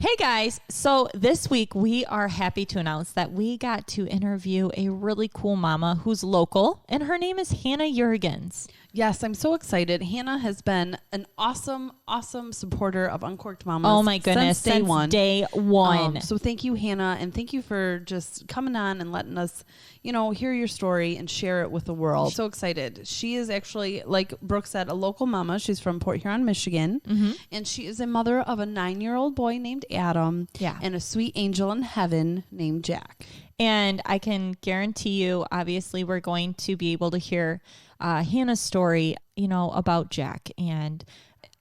Hey guys, so this week we are happy to announce that we got to interview a really cool mama who's local, and her name is Hannah Yurgens. Yes, I'm so excited. Hannah has been an awesome supporter of Uncorked Mamas. Oh my goodness, since day one. So thank you, Hannah, and thank you for just coming on and letting us, hear your story and share it with the world. So excited. She is actually, like Brooke said, a local mama. She's from Port Huron, Michigan, and she is a mother of a 9-year-old boy named Adam and a sweet angel in heaven named Jack. And I can guarantee you, obviously, we're going to be able to hear Hannah's story, about Jack. And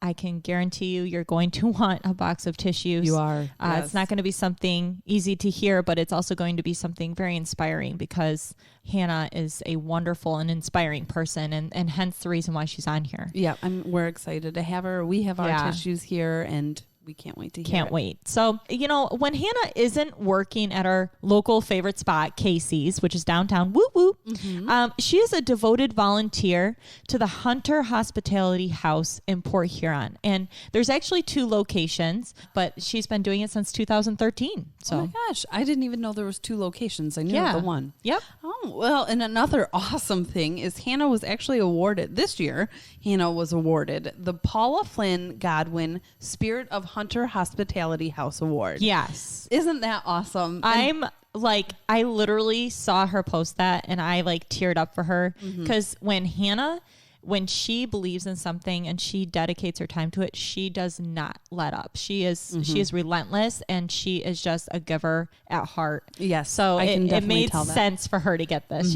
I can guarantee you're going to want a box of tissues. You are. Yes. It's not going to be something easy to hear, but it's also going to be something very inspiring because Hannah is a wonderful and inspiring person, and hence the reason why she's on here. Yeah, we're excited to have her. We have our tissues here, and we can't wait to hear Can't wait. So, when Hannah isn't working at our local favorite spot, Casey's, which is downtown, woo woo, she is a devoted volunteer to the Hunter Hospitality House in Port Huron. And there's actually 2 locations, but she's been doing it since 2013. So. Oh my gosh, I didn't even know there was 2 locations. I knew of the one. Yep. Oh, well, and another awesome thing is Hannah was actually awarded, this year, the Paula Flynn Godwin Spirit of Hunter Hospitality House Award. Yes. Isn't that awesome? I literally saw her post that and I teared up for her because when she believes in something and she dedicates her time to it, she does not let up. She is relentless, and she is just a giver at heart. Yes. So it made sense for her to get this,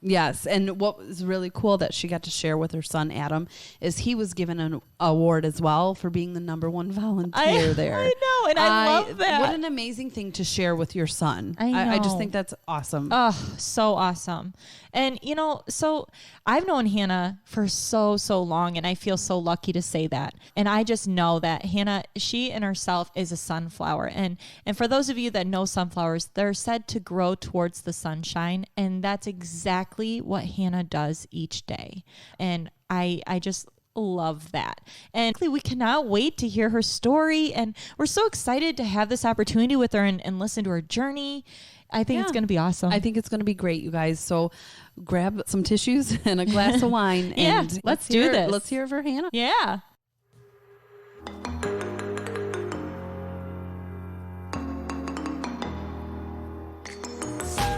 Yes. And what was really cool that she got to share with her son, Adam, is he was given an award as well for being the #1 volunteer there. I know. And I love that. What an amazing thing to share with your son. I know. I just think that's awesome. Oh, so awesome. And, so I've known Hannah for so long, and I feel so lucky to say that. And I just know that Hannah, she in herself is a sunflower. And for those of you that know sunflowers, they're said to grow towards the sunshine. And that's exactly what Hannah does each day. And I just love that. And we cannot wait to hear her story. And we're so excited to have this opportunity with her and listen to her journey. I think it's going to be awesome. I think it's going to be great, you guys. So grab some tissues and a glass of wine. And let's do this. Let's hear it for Hannah. Yeah.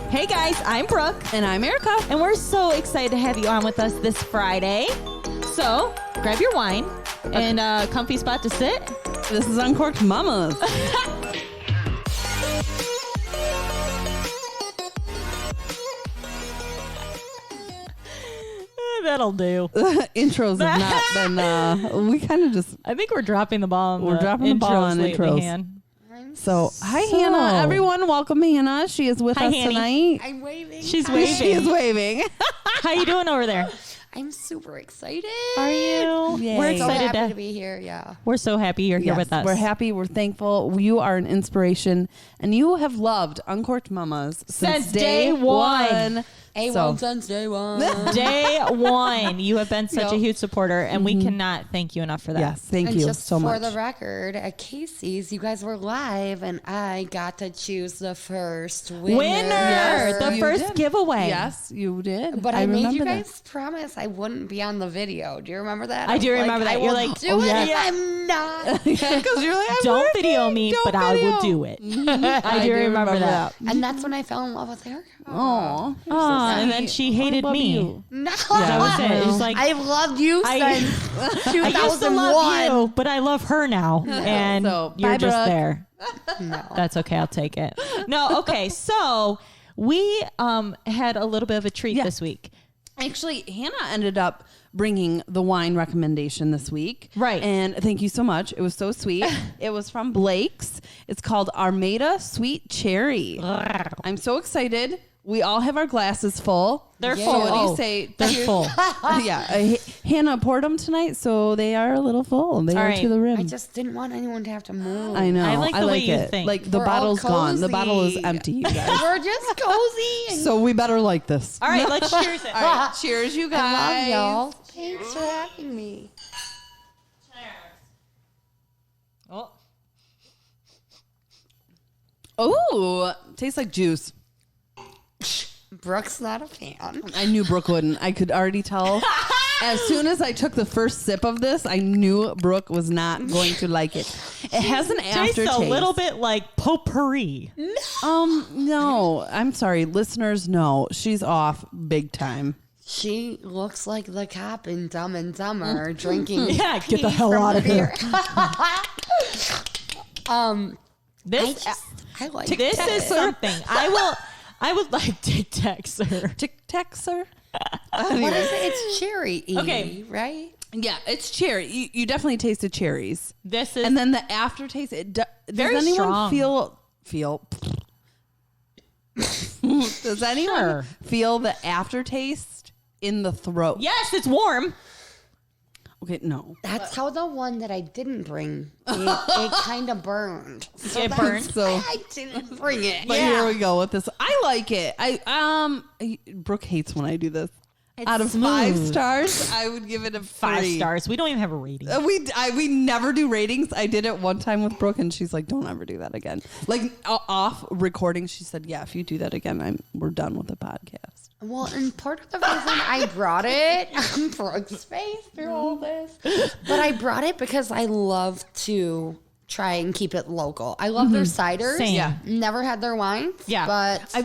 Hey guys, I'm Brooke. And I'm Erica. And we're so excited to have you on with us this Friday. So grab your wine and a comfy spot to sit. This is Uncorked Mamas. That'll do. Intros have not been, we kind of just... I think we're dropping the ball on We're dropping the ball on intros. So, hi, Hannah. Everyone, welcome Hannah. She is with us tonight. I'm waving. She's waving. She is waving. How you doing over there? I'm super excited. Are you? Yay. We're So excited happy to be here. Yeah. We're so happy you're here with us. We're happy. We're thankful. You are an inspiration, and you have loved Uncorked Mamas since day one. A1 since day one. Day one. You have been such a huge supporter, and we cannot thank you enough for that. Yes, thank And you just so much. For the record, at Casey's, you guys were live, and I got to choose the first winner. Yes, the first giveaway. Yes, you did. But I made you remember guys promise I wouldn't be on the video. Do you remember that? I do remember that. You're like, do it if I'm not. Because you're like, don't video me, but I will do it. I do remember that. And that's when I fell in love with Erica. Oh, and then she hated me. No. That was it. It was like, I've loved you since 2001. I used to love you, but I love her now. And you're just Brooke. there. No. That's okay. I'll take it. No, okay. So we had a little bit of a treat this week. Actually, Hannah ended up bringing the wine recommendation this week. Right. And thank you so much. It was so sweet. It was from Blake's. It's called Armanda Sweet Cherry. I'm so excited. We all have our glasses full. They're So full. what do you say? They're full. Yeah. Hannah poured them tonight, so they are a little full. They are right. to the rim. I just didn't want anyone to have to move. I know. I like the way you it. think. Like the We're all bottle's gone. The cozy. bottle is empty, you guys. We're just cozy. And So we better like this. All right, let's cheers it. All right. Cheers, you guys. I love y'all. Thanks for having me. Oh. Ooh, tastes like juice. Brooke's not a fan. I knew Brooke wouldn't. I could already tell. As soon as I took the first sip of this, I knew Brooke was not going to like it. It has an aftertaste. Tastes a little bit like potpourri. No. I'm sorry. Listeners, no. She's off big time. She looks like the cop in Dumb and Dumber drinking. Yeah, get the hell out of here. I like This is something. I would like Tic Tac, sir. Tic Tac, sir? What is it? It's cherry. Okay. Right? Yeah, it's cherry. You definitely tasted cherries. This is And then the aftertaste, does very anyone strong. feel does anyone feel the aftertaste in the throat? Yes, it's warm. Okay, no. That's how the one that I didn't bring, it kind of burned. So It that's burned? So- why I didn't bring it. But here we go with this. I like it. Brooke hates when I do this. Out of 5 smooth. stars, I would give it a 5 3. stars. We don't even have a rating. We never do ratings. I did it one time with Brooke, and she's like, "Don't ever do that again." Like off recording, she said, "Yeah, if you do that again, we're done with the podcast." Well, and part of the reason I brought it, Brooke's face through all this, but I brought it because I love to try and keep it local. I love their ciders. Same. Yeah. Never had their wines. Yeah. But I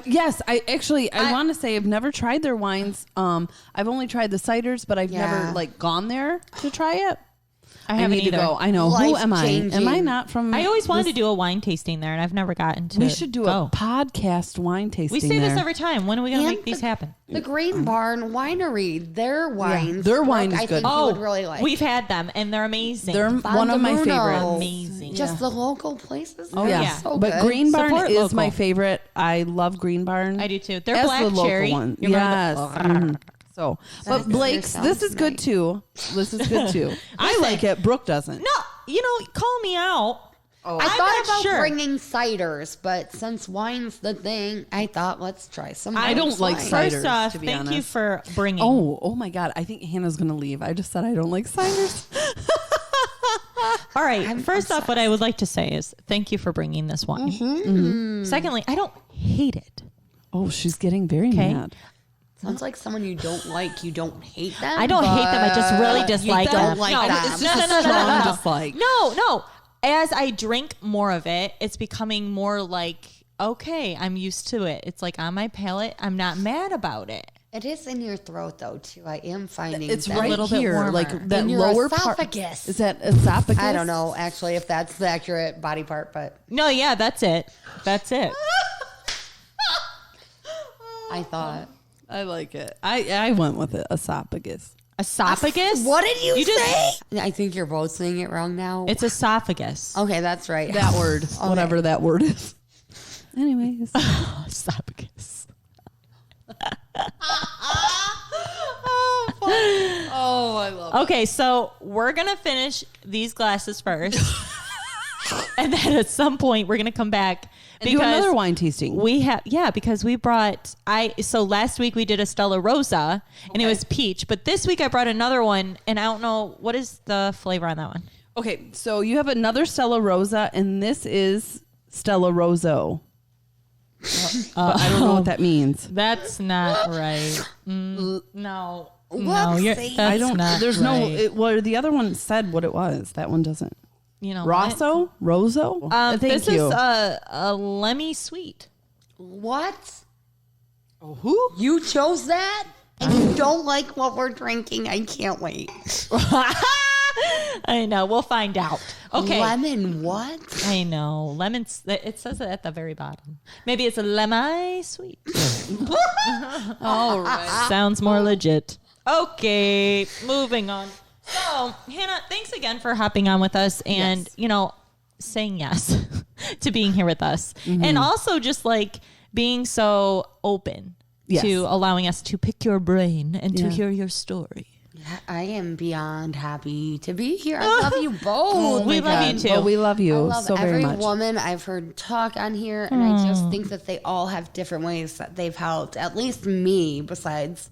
want to say I've never tried their wines. I've only tried the ciders, but I've never gone there to try it. I haven't need either. to go. I know. Who am I? Life-changing. Am I not from? I always wanted to do a wine tasting there, and I've never gotten to. We should do a podcast wine tasting. We say there. this every time. When are we going to And make these happen? the Green Barn Winery, their wines. their wine Brooke, is I good. think you would really like. We've had them, and they're amazing. They're one of my Bondamuno. favorites. Amazing. Just the local places. Oh they're yeah, so but good. Green Barn Support is local. my favorite. I love Green Barn. I do too. They're As black the local cherry. one. You remember Yes. Mhm. So, but Blake's, this is good nice. too. This is good too. I like it. Brooke doesn't. No, call me out. I I'm thought not about sure. bringing ciders, but since wine's the thing, I thought let's try some. I don't like wine. cider. First off, to be thank you honest. for bringing. Oh my God! I think Hannah's gonna leave. I just said I don't like ciders. All right. I'm First off, what I would like to say is thank you for bringing this wine. Secondly, I don't hate it. Oh, she's getting very mad. Sounds like someone you don't like. You don't hate them. I don't hate them. I just really but dislike you don't them. like No, them. It's just a strong dislike. No. As I drink more of it, it's becoming more like, okay, I'm used to it. It's like on my palate. I'm not mad about it. It is in your throat though too. I am finding It's that. right little bit here, warmer. like that In your lower esophagus. part. Is that esophagus? I don't know actually if that's the accurate body part, but No, yeah, that's it. That's it. I thought. I like it. I went with it. Esophagus. Esophagus? What did you just- say? I think you're both saying it wrong now. It's esophagus. Okay, that's right. That word, whatever that word is. Anyways. Esophagus. Oh, I love Okay, so we're going to finish these glasses first. And then at some point we're going to come back and do another wine tasting. We have, because we brought, so last week we did a Stella Rosa and it was peach, but this week I brought another one and I don't know, what is the flavor on that one? Okay, so you have another Stella Rosa, and this is Stella Rosso. But I don't know what that means. That's not right. No. No, Whoopsie. I don't. not There's right. well, the other one said what it was. That one doesn't. You know, Rosso? Rosso? Thank this you. is a lemmy sweet. What? Oh, who? You chose that? And you don't like what we're drinking? I can't wait. I know. We'll find out. Okay. Lemon what? I know. Lemons. It says it at the very bottom. Maybe it's a lemon sweet. All right. Sounds more legit. Okay. Moving on. So, Hannah, thanks again for hopping on with us and, saying yes to being here with us. And also just like being so open to allowing us to pick your brain and to hear your story. I am beyond happy to be here. I love you both. We love you too. Well, we love you I love so very every much. woman I've heard talk on here, and I just think that they all have different ways that they've helped, at least me, besides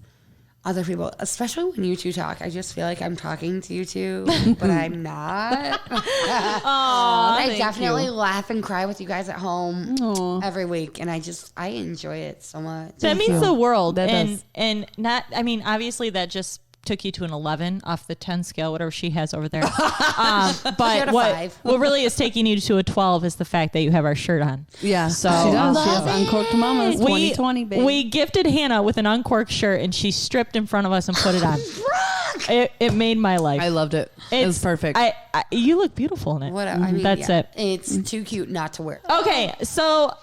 other people, especially when you two talk. I just feel like I'm talking to you two, but I'm not. I definitely laugh and cry with you guys at home every week, and I enjoy it so much. That means the world. That and not, I mean, obviously that just took you to an 11 off the 10 scale, whatever she has over there. But what really is taking you to a 12 is the fact that you have our shirt on. Yeah. So she does. She has Uncorked Mamas 2020, baby. We gifted Hannah with an Uncorked shirt, and she stripped in front of us and put it on. It made my life. I loved it. It was perfect. You look beautiful in it. Whatever. I mean, that's it. It's too cute not to wear. Okay, so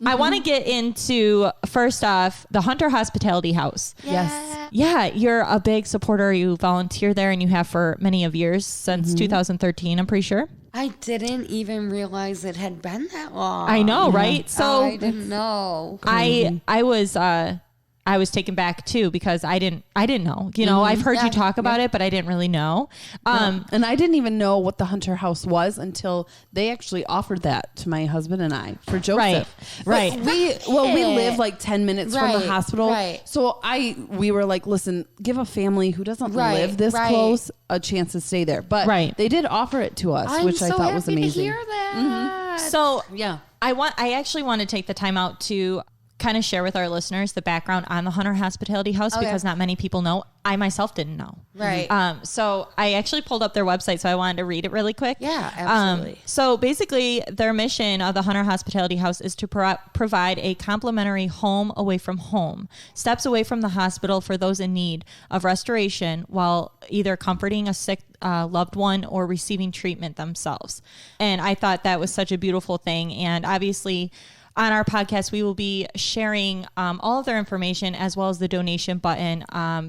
I want to get into, first off, the Hunter Hospitality House. Yes. Yeah, you're a big supporter. You volunteer there, and you have for many of years, since 2013, I'm pretty sure. I didn't even realize it had been that long. I know, right? So I didn't know. I was taken back too, because I didn't know. You know, I've heard you talk about it, but I didn't really know. And I didn't even know what the Hunter House was until they actually offered that to my husband and I for Joseph. Right. We live like 10 minutes from the hospital. Right. So we were like, listen, give a family who doesn't live this close a chance to stay there. But they did offer it to us, which I thought was amazing. I'm so happy to hear that. So I actually want to take the time out to kind of share with our listeners the background on the Hunter Hospitality House, because not many people know. I myself didn't know. Right. So I actually pulled up their website, so I wanted to read it really quick. Yeah, absolutely. So basically, their mission of the Hunter Hospitality House is to provide a complimentary home away from home, steps away from the hospital for those in need of restoration while either comforting a sick loved one or receiving treatment themselves. And I thought that was such a beautiful thing. And obviously, on our podcast, we will be sharing all of their information as well as the donation button,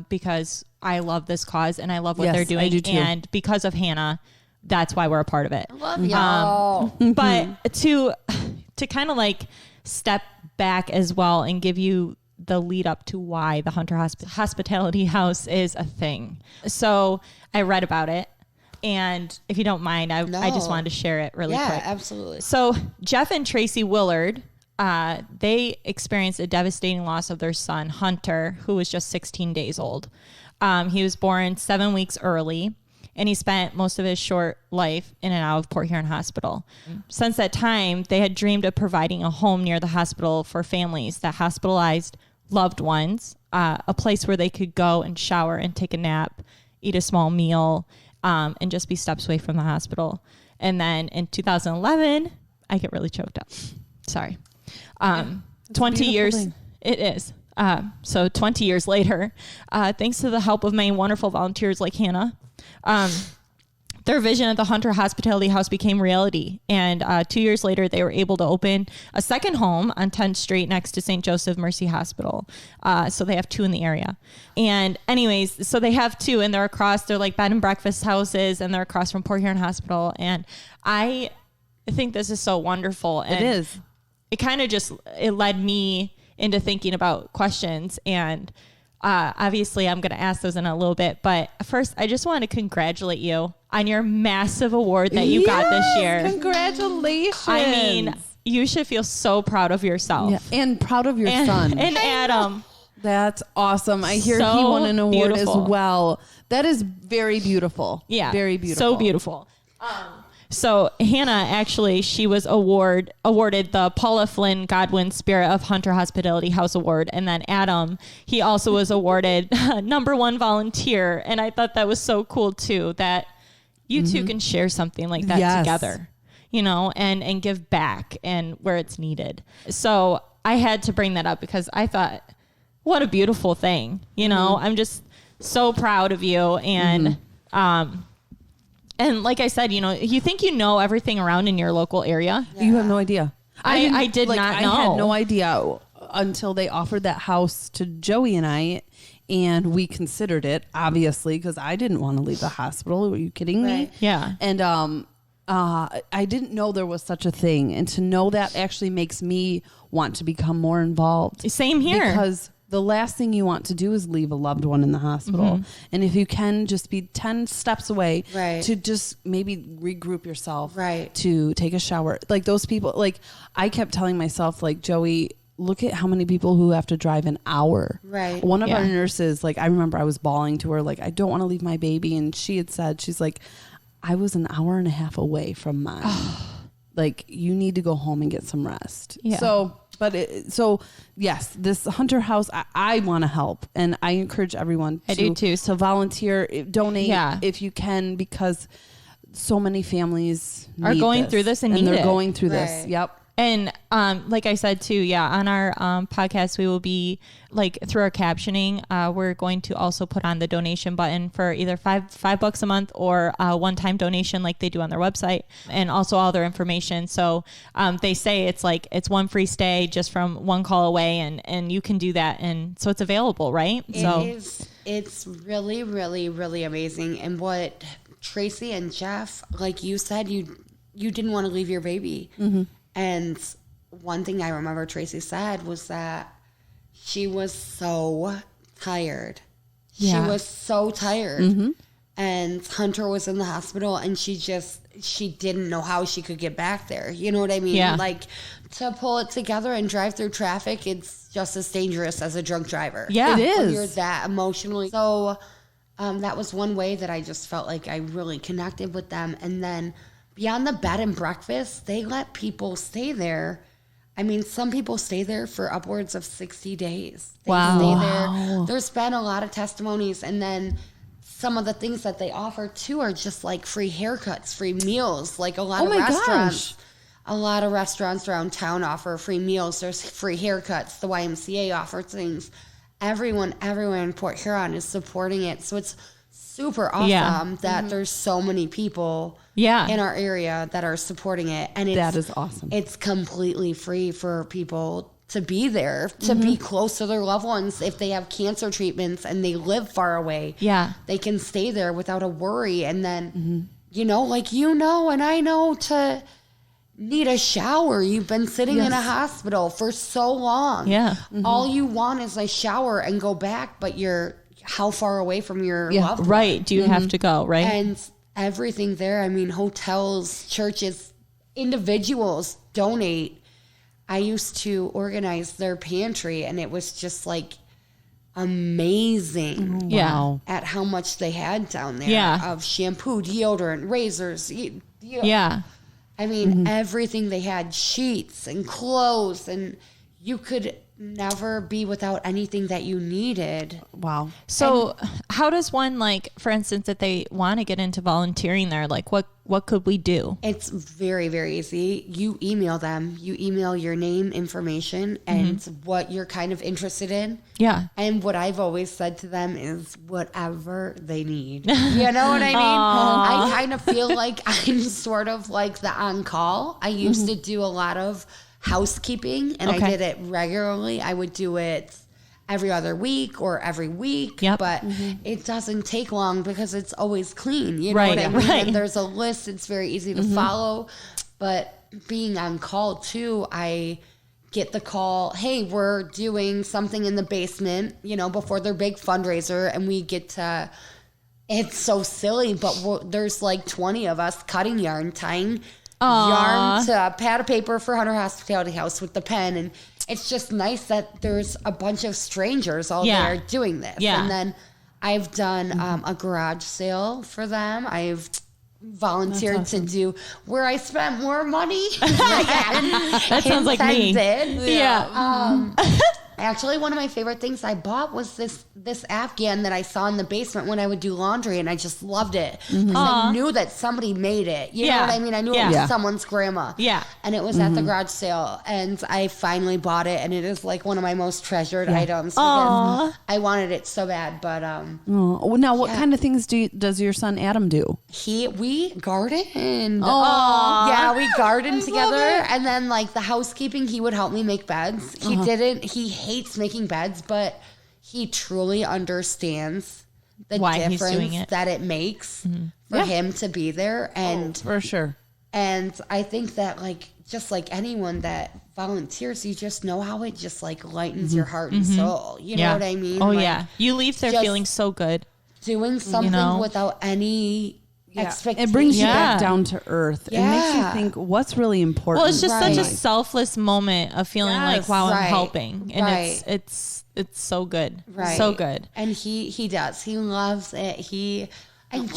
because I love this cause and I love what they're doing. I do too. And because of Hannah, that's why we're a part of it. I love y'all. But to kind of like step back as well and give you the lead up to why the Hunter Hospitality House is a thing. So I read about it. And if you don't mind, I just wanted to share it really quick. Yeah, absolutely. So Jeff and Tracy Willard, they experienced a devastating loss of their son, Hunter, who was just 16 days old. He was born 7 weeks early, and he spent most of his short life in and out of Port Huron Hospital. Since that time, they had dreamed of providing a home near the hospital for families that hospitalized loved ones, a place where they could go and shower and take a nap, eat a small meal, and just be steps away from the hospital. And then in 2011, I get really choked up. Sorry. 20 years. Thing. It is. So 20 years later, thanks to the help of many wonderful volunteers like Hannah, their vision of the Hunter Hospitality House became reality. And 2 years later, they were able to open a second home on 10th Street next to St. Joseph Mercy Hospital. So they have two in the area. And anyways, so they have two, and they're like bed and breakfast houses, and they're across from Port Huron Hospital. And I think this is so wonderful. And it is. It kind of it led me into thinking about questions. And obviously, I'm going to ask those in a little bit. But first, I just want to congratulate you on your massive award that you got this year. Congratulations. I mean, you should feel so proud of yourself. Yeah, and proud of your son. And Adam. That's awesome. I hear So he won an award beautiful. as well. That is very beautiful. Yeah. Very beautiful. So beautiful. So Hannah, actually, she was awarded the Paula Flynn Godwin Spirit of Hunter Hospitality House Award. And then Adam, he also was awarded #1 volunteer. And I thought that was so cool too, that you two can share something like that together, you know, and give back and where it's needed. So I had to bring that up because I thought, what a beautiful thing. You know, I'm just so proud of you. And, and like I said, you know, you think you know everything around in your local area. Yeah. You have no idea. I did not know. I had no idea until they offered that house to Joey and I, and we considered it, obviously, because I didn't want to leave the hospital. Are you kidding me? Yeah. And I didn't know there was such a thing. And to know that actually makes me want to become more involved. Same here. Because the last thing you want to do is leave a loved one in the hospital. And if you can just be 10 steps away to just maybe regroup yourself, to take a shower. Like those people, like I kept telling myself, like, Joey, look at how many people who have to drive an hour. Right. One of our nurses, like, I remember I was bawling to her, like, I don't want to leave my baby. And she had said, she's like, I was an hour and a half away from mine. Like, you need to go home and get some rest. Yeah. So yes, this Hunter House, I want to help, and I encourage everyone I do too. to volunteer, donate if you can, because so many families are going through this and need they're it. going through this. Yep. And like I said too, on our podcast, we will be like through our captioning, we're going to also put on the donation button for either $5 a month or a one-time donation like they do on their website, and also all their information. So they say it's one free stay just from one call away, and you can do that, and so it's available, right? It's really, really, really amazing. And what Tracy and Jeff, like you said, you didn't want to leave your baby. Mm-hmm. And one thing I remember Tracy said was that she was so tired. Yeah. She was so tired. Mm-hmm. And Hunter was in the hospital, and she didn't know how she could get back there. You know what I mean? Yeah. Like, to pull it together and drive through traffic, it's just as dangerous as a drunk driver. Yeah, it is. When you're that emotionally. So that was one way that I just felt like I really connected with them. And then beyond the bed and breakfast, they let people stay there. I mean, some people stay there for upwards of 60 days. They stay there. There's been a lot of testimonies. And then some of the things that they offer, too, are just like free haircuts, free meals. Like a lot of restaurants. Gosh. A lot of restaurants around town offer free meals. There's free haircuts. The YMCA offers things. Everyone in Port Huron is supporting it. So it's super awesome that there's so many people in our area that are supporting it. And that is awesome. It's completely free for people to be there, to be close to their loved ones. If they have cancer treatments and they live far away, they can stay there without a worry. And then, and I know to need a shower. You've been sitting in a hospital for so long. Yeah. All you want is a shower and go back, but you're how far away from your loved one? Right. Do you have to go, right? And everything there, I mean, hotels, churches, individuals donate. I used to organize their pantry, and it was just like amazing. Wow. At how much they had down there of shampoo, deodorant, razors. I mean, everything they had, sheets and clothes, and you could never be without anything that you needed. Wow. So how does one, like, for instance, if they want to get into volunteering there, like what could we do? It's very, very easy. You email them. You email your name, information, and what you're kind of interested in. Yeah. And what I've always said to them is whatever they need. You know what I mean? I kind of feel like I'm sort of like the on-call. I used to do a lot of housekeeping, and I did it regularly. I would do it every other week or every week, but it doesn't take long because it's always clean. You know what I mean? And there's a list. It's very easy to follow. But being on call too, I get the call, hey, we're doing something in the basement, before their big fundraiser, and we get to, it's so silly, but there's like 20 of us cutting yarn, tying yarn to a pad of paper for Hunter Hospitality House with the pen. And it's just nice that there's a bunch of strangers all there doing this. And then I've done a garage sale for them. I've volunteered to do where I spent more money. That sounds like me. Actually, one of my favorite things I bought was this Afghan that I saw in the basement when I would do laundry, and I just loved it. I knew that somebody made it. You know what I mean? I knew it was someone's grandma. Yeah. And it was at the garage sale, and I finally bought it, and it is like one of my most treasured items because I wanted it so bad. But now, what kind of things does your son Adam do? We gardened. Yeah, we gardened together, and then like the housekeeping, he would help me make beds. He didn't. He hates making beds, but he truly understands the difference that it makes for him to be there. And for sure. And I think that just like anyone that volunteers, you just know how it just like lightens your heart and soul. You know what I mean? Oh, you leave there feeling so good. Doing something without any expectations. It brings you back down to earth. It makes you think what's really important. Well, it's just such a selfless moment of feeling like, wow, I'm helping. And it's so good. Right. So good. And he does. He loves it. And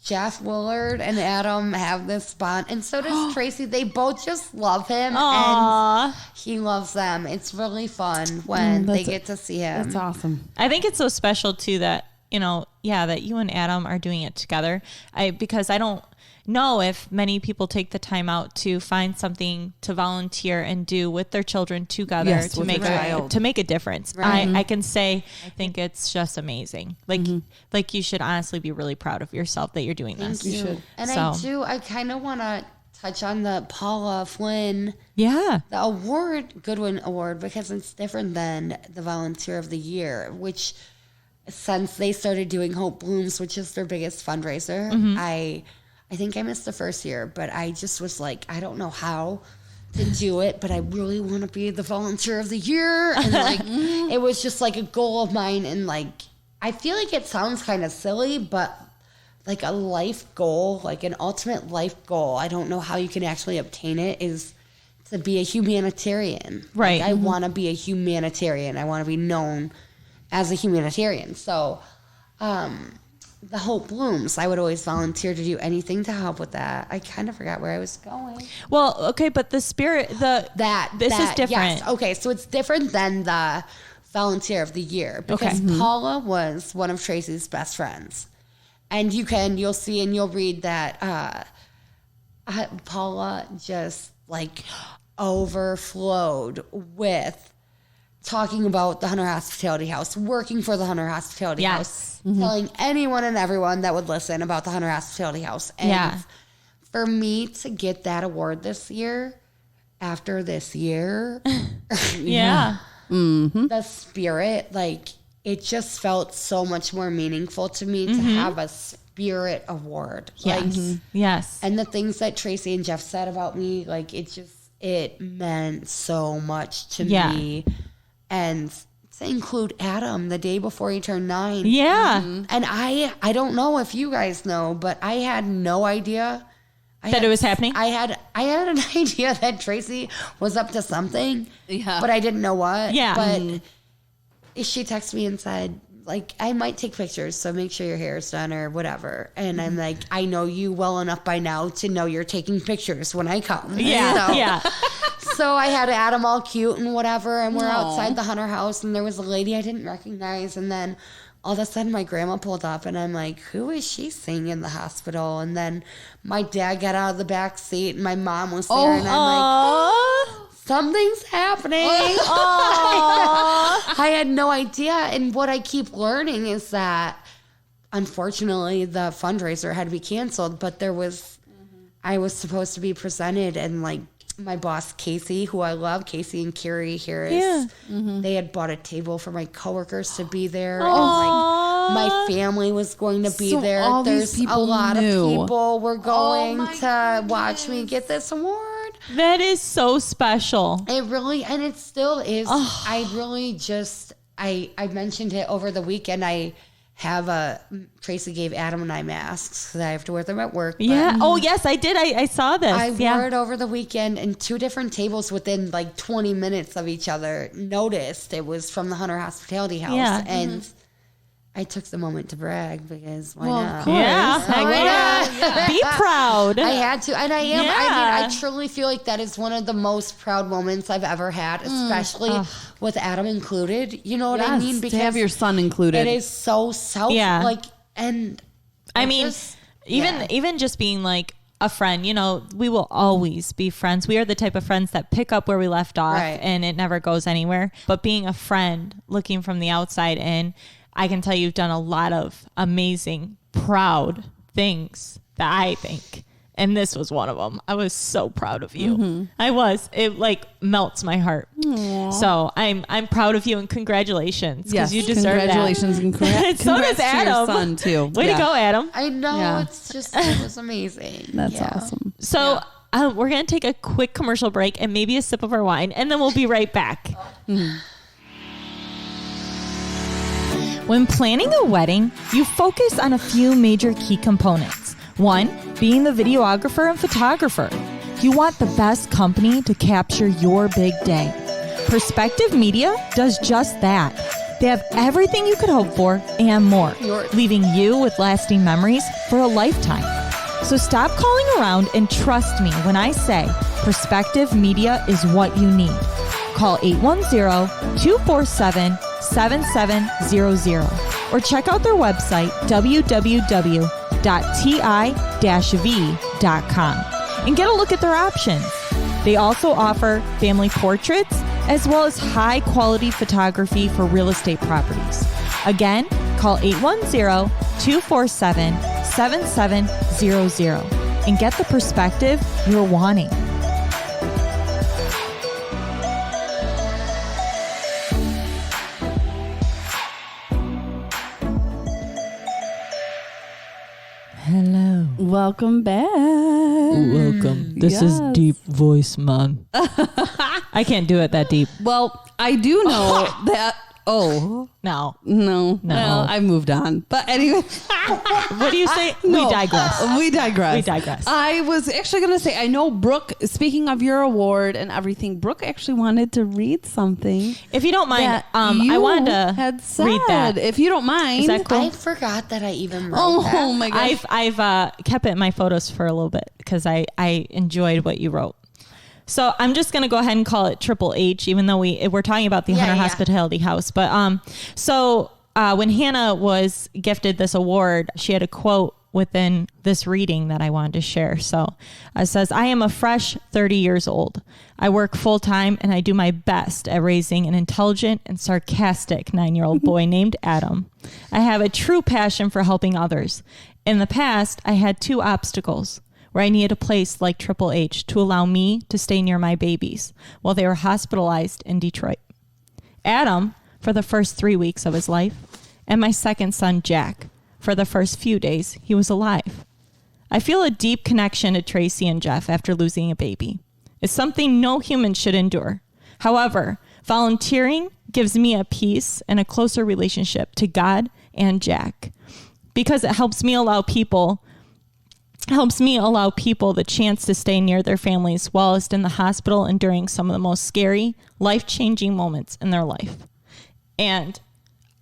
Jeff Willard and Adam have this bond. And so does Tracy. They both just love him. Aww. And he loves them. It's really fun when they get to see him. That's awesome. I think it's so special too that, that you and Adam are doing it together. Because I don't know if many people take the time out to find something to volunteer and do with their children together to make a difference. Right. I can say I think it's just amazing. Like you should honestly be really proud of yourself that you're doing this. You should. And I kind of want to touch on the Paula Flynn the award, Goodwin Award, because it's different than the Volunteer of the Year, which since they started doing Hope Blooms, which is their biggest fundraiser, I think I missed the first year, but I just was like, I don't know how to do it, but I really want to be the Volunteer of the Year. And it was just like a goal of mine. And I feel like it sounds kind of silly, but like a life goal, like an ultimate life goal, I don't know how you can actually obtain it, is to be a humanitarian. Right. I want to be a humanitarian. I want to be known as a humanitarian. So, the Hope Blooms, I would always volunteer to do anything to help with that. I kind of forgot where I was going. Well, okay, but the spirit, this is different. Yes. Okay, so it's different than the Volunteer of the Year, because Paula was one of Tracy's best friends. And you'll see and you'll read that Paula just overflowed with talking about the Hunter Hospitality House, working for the Hunter Hospitality House, telling anyone and everyone that would listen about the Hunter Hospitality House. And for me to get that award this year, after this year, the spirit, it just felt so much more meaningful to me to have a spirit award. Yes. And the things that Tracy and Jeff said about me, it meant so much to me. And to include Adam the day before he turned 9. Yeah. And I don't know if you guys know, but I had no idea that it was happening. I had an idea that Tracy was up to something, but I didn't know what. Yeah. But she texted me and said, I might take pictures, so make sure your hair is done or whatever. And I'm like, I know you well enough by now to know you're taking pictures when I come. Yeah. So I had Adam all cute and whatever, and we're outside the Hunter house, and there was a lady I didn't recognize, and then all of a sudden my grandma pulled up, and I'm like, who is she seeing in the hospital? And then my dad got out of the back seat, and my mom was there, and I'm like, something's happening. I had no idea. And what I keep learning is that, unfortunately, the fundraiser had to be canceled, but I was supposed to be presented, and my boss, Casey, who I love, Casey and Carrie Harris, they had bought a table for my coworkers to be there. Aww. And my family was going to be there. There's a lot of people were going to watch me get this award. That is so special. It really, and it still is. Oh. I mentioned it over the weekend. Tracy gave Adam and I masks because I have to wear them at work. Yeah. Oh, yes, I did. I saw this. I wore it over the weekend, and 2 different tables within 20 minutes of each other noticed it was from the Hunter Hospitality House. Yeah. And I took the moment to brag because why not? Yeah. Be proud. I had to, and I am. Yeah. I mean, I truly feel like that is one of the most proud moments I've ever had, especially with Adam included. You know what I mean? Because to have your son included, it is so and I mean, even just being a friend, we will always be friends. We are the type of friends that pick up where we left off, and it never goes anywhere. But being a friend, looking from the outside in, I can tell you've done a lot of amazing, proud things that I think. And this was one of them. I was so proud of you. Mm-hmm. I was. It melts my heart. Aww. So I'm proud of you, and congratulations. Yes, you deserve congratulations that. And congrats so does Adam. To your son too. Way to go, Adam. I know. It's just, it was amazing. That's awesome. So we're going to take a quick commercial break and maybe a sip of our wine, and then we'll be right back. Mm. When planning a wedding, you focus on a few major key components. One, being the videographer and photographer. You want the best company to capture your big day. Perspective Media does just that. They have everything you could hope for and more, leaving you with lasting memories for a lifetime. So stop calling around and trust me when I say Perspective Media is what you need. Call 810-247-7700 or check out their website, www.ti-v.com, and get a look at their options. They also offer family portraits as well as high-quality photography for real estate properties. Again, call 810-247-7700 and get the perspective you're wanting. Hello. Welcome back. Welcome. This is deep voice, man. I can't do it that deep. Well, I do know that. Oh. No. Well, I moved on. But anyway. What do you say? No. We digress. We digress. I was actually going to say, I know Brooke, speaking of your award and everything, Brooke actually wanted to read something. If you don't mind, I wanted to read that. If you don't mind. Is that cool? I forgot that I even wrote that. Oh my gosh. I've kept it in my photos for a little bit because I enjoyed what you wrote. So I'm just going to go ahead and call it Triple H, even though we're talking about the Hunter Hospitality House. But when Hannah was gifted this award, she had a quote within this reading that I wanted to share. So it says, I am a fresh 30 years old. I work full time and I do my best at raising an intelligent and sarcastic 9-year-old boy named Adam. I have a true passion for helping others. In the past, I had 2 obstacles where I needed a place like Triple H to allow me to stay near my babies while they were hospitalized in Detroit. Adam, for the first 3 weeks of his life, and my second son, Jack, for the first few days he was alive. I feel a deep connection to Tracy and Jeff after losing a baby. It's something no human should endure. However, volunteering gives me a peace and a closer relationship to God and Jack because it helps me allow people the chance to stay near their families whilst in the hospital enduring some of the most scary, life-changing moments in their life. And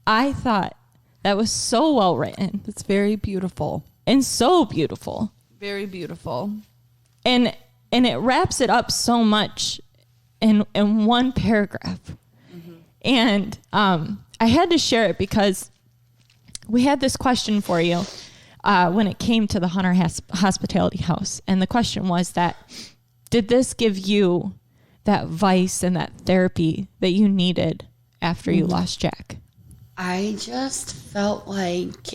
I thought that was so well written. It's very beautiful. And so beautiful. Very beautiful. And it wraps it up so much in one paragraph. Mm-hmm. And I had to share it because we had this question for you. When it came to the Hunter Hospitality House. And the question was that, did this give you that vice and that therapy that you needed after you lost Jack? I just felt like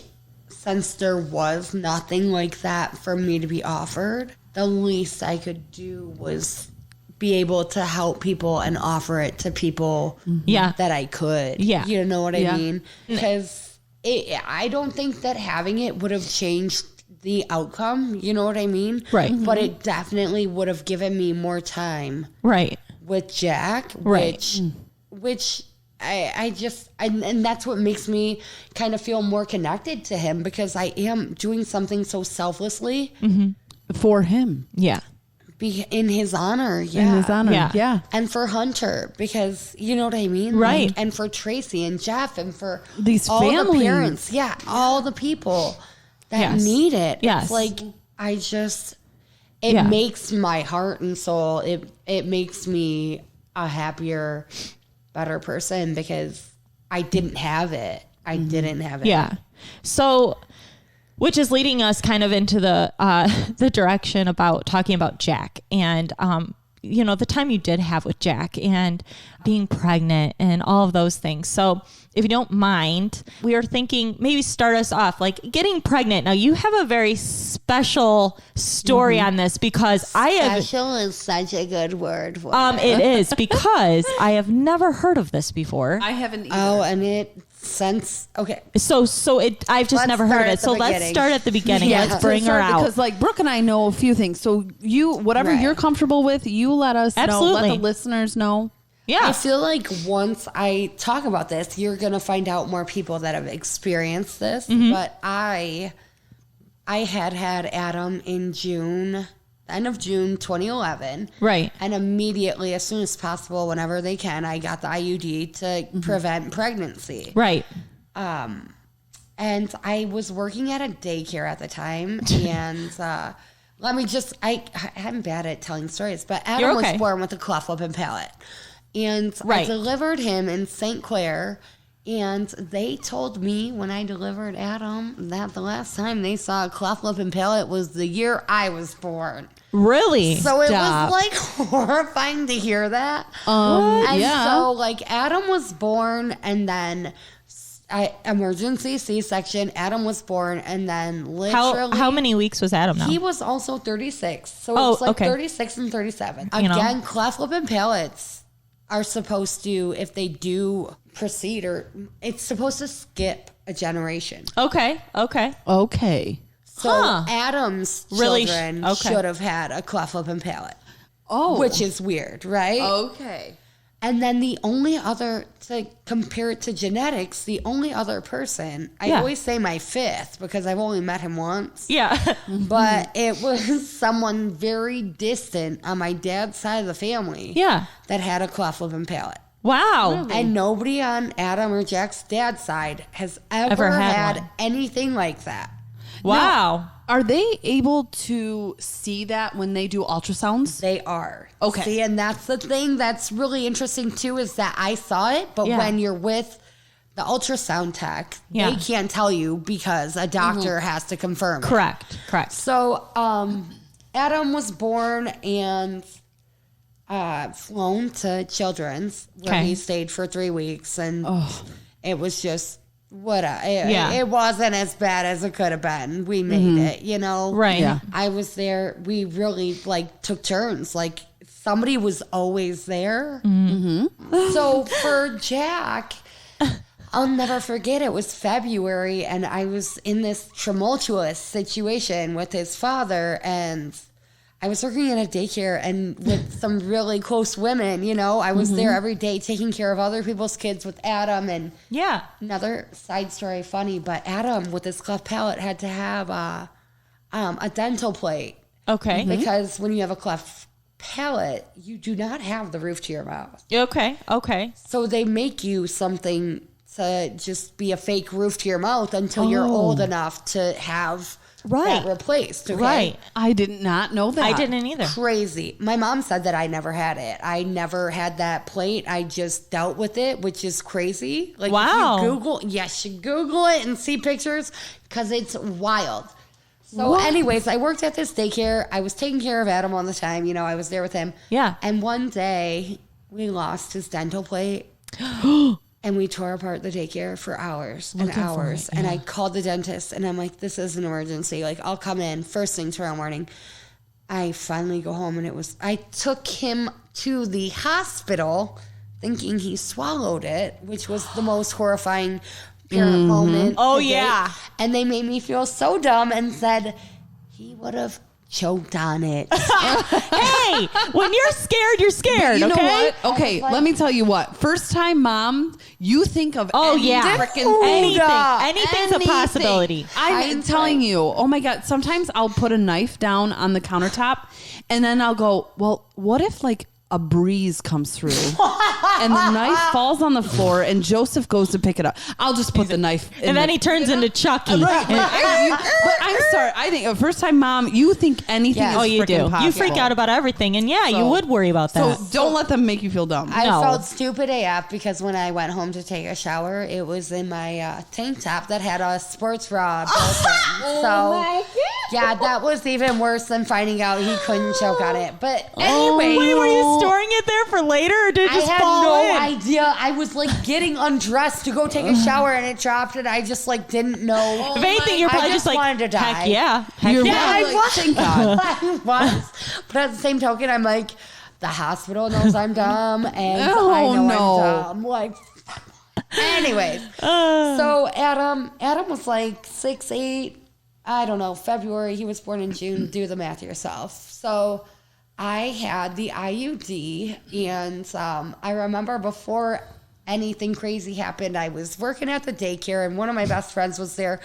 since there was nothing like that for me to be offered, the least I could do was be able to help people and offer it to people that I could. Yeah. You know what I mean? Because I don't think that having it would have changed the outcome. You know what I mean? Right. But it definitely would have given me more time. Right. With Jack. Right. Which I just, and that's what makes me kind of feel more connected to him because I am doing something so selflessly. For him. Yeah. In his honor, In his honor, yeah. And for Hunter, because you know what I mean? Right. Like, and for Tracy and Jeff and for these all families. the parents. Yeah, all the people that need it. Yes. It's like, it makes my heart and soul, it makes me a happier, better person because I didn't have it. I didn't have it. Yeah. So, which is leading us kind of into the direction about talking about Jack and, the time you did have with Jack and being pregnant and all of those things. So if you don't mind, we are thinking maybe start us off like getting pregnant. Now you have a very special story on this because Special is such a good word for it. It is because I have never heard of this before. I haven't either. Oh, and okay. So I've just never heard of it. So let's start at the beginning. Let's bring her out. Because like Brooke and I know a few things. So whatever you're comfortable with, you let us know. Let the listeners know. Yeah. I feel like once I talk about this, you're going to find out more people that have experienced this. But I I had Adam in June, end of June 2011. Right. And immediately, as soon as possible, whenever they can, I got the IUD to prevent pregnancy. Right. And I was working at a daycare at the time. And I'm bad at telling stories, but Adam was born with a cleft lip and palate. And I delivered him in St. Clair. And they told me when I delivered Adam that the last time they saw a cleft lip and palate was the year I was born. Really? So it was like horrifying to hear that. So like Adam was born and then emergency C-section. Adam was born and then literally. How many weeks was Adam now? He was also 36. So it's like 36 and 37. Again, cleft lip and palates are supposed to, if they do proceed, or it's supposed to skip a generation. Okay. So Adam's children should have had a cleft lip and palate. Oh. Which is weird, right? Okay. And then the only other, to compare it to genetics, the only other person, I always say my fifth because I've only met him once. Yeah. But it was someone very distant on my dad's side of the family. Yeah. That had a cleft lip and palate. Wow. Really? And nobody on Adam or Jack's dad's side has ever had anything like that. Wow. Now, are they able to see that when they do ultrasounds? They are. Okay. See, and that's the thing that's really interesting too, is that I saw it, but when you're with the ultrasound tech, they can't tell you because a doctor has to confirm it. Correct. So Adam was born and flown to Children's where he stayed for 3 weeks, and it was just it wasn't as bad as it could have been. We made it, you know. Right. Yeah. I was there. We really took turns. Like somebody was always there. Mm-hmm. So for Jack, I'll never forget. It was February, and I was in this tumultuous situation with his father, and I was working in a daycare and with some really close women, you know. I was there every day taking care of other people's kids with Adam. And another side story, funny, but Adam with his cleft palate had to have a dental plate. Okay. Because when you have a cleft palate, you do not have the roof to your mouth. Okay. So they make you something to just be a fake roof to your mouth until you're old enough to have that replaced. Okay? Right. I did not know that. I didn't either. Crazy. My mom said that I never had it. I never had that plate. I just dealt with it, which is crazy. Like, wow. If you Google it and see pictures because it's wild. So anyways, I worked at this daycare. I was taking care of Adam all the time. You know, I was there with him. Yeah. And one day we lost his dental plate. And we tore apart the daycare for hours and hours. And I called the dentist and I'm like, this is an emergency. Like, I'll come in first thing tomorrow morning. I finally go home and I took him to the hospital thinking he swallowed it, which was the most horrifying parent moment. Oh, yeah. And they made me feel so dumb and said he would have choked on it. Hey, when you're scared, you're scared. But you know what? Okay, let me tell you what. First time mom, you think of anything's a possibility. I'm telling you. Oh my God. Sometimes I'll put a knife down on the countertop and then I'll go, well, what if a breeze comes through and the knife falls on the floor and Joseph goes to pick it up? I'll just put the knife in and then he turns into Chucky. But I'm sorry. I think first time mom, you think anything is you do. possible. You freak out about everything. And you would worry about that. So don't let them make you feel dumb. I felt stupid AF because when I went home to take a shower, it was in my tank top that had a sports bra built in. Yeah, that was even worse than finding out he couldn't choke on it. But anyway. Were you storing it there for later, or did it just fall in? I had no idea. I was getting undressed to go take a shower and it dropped and I just didn't know. If anything, you're probably just wanted to die. Heck yeah. I was. Thank God. I was. But at the same token, I'm like, the hospital knows I'm dumb and I know I'm dumb. Anyways. So Adam was 6'8". I don't know, February. He was born in June. Do the math yourself. So I had the IUD, and I remember before anything crazy happened, I was working at the daycare, and one of my best friends was there,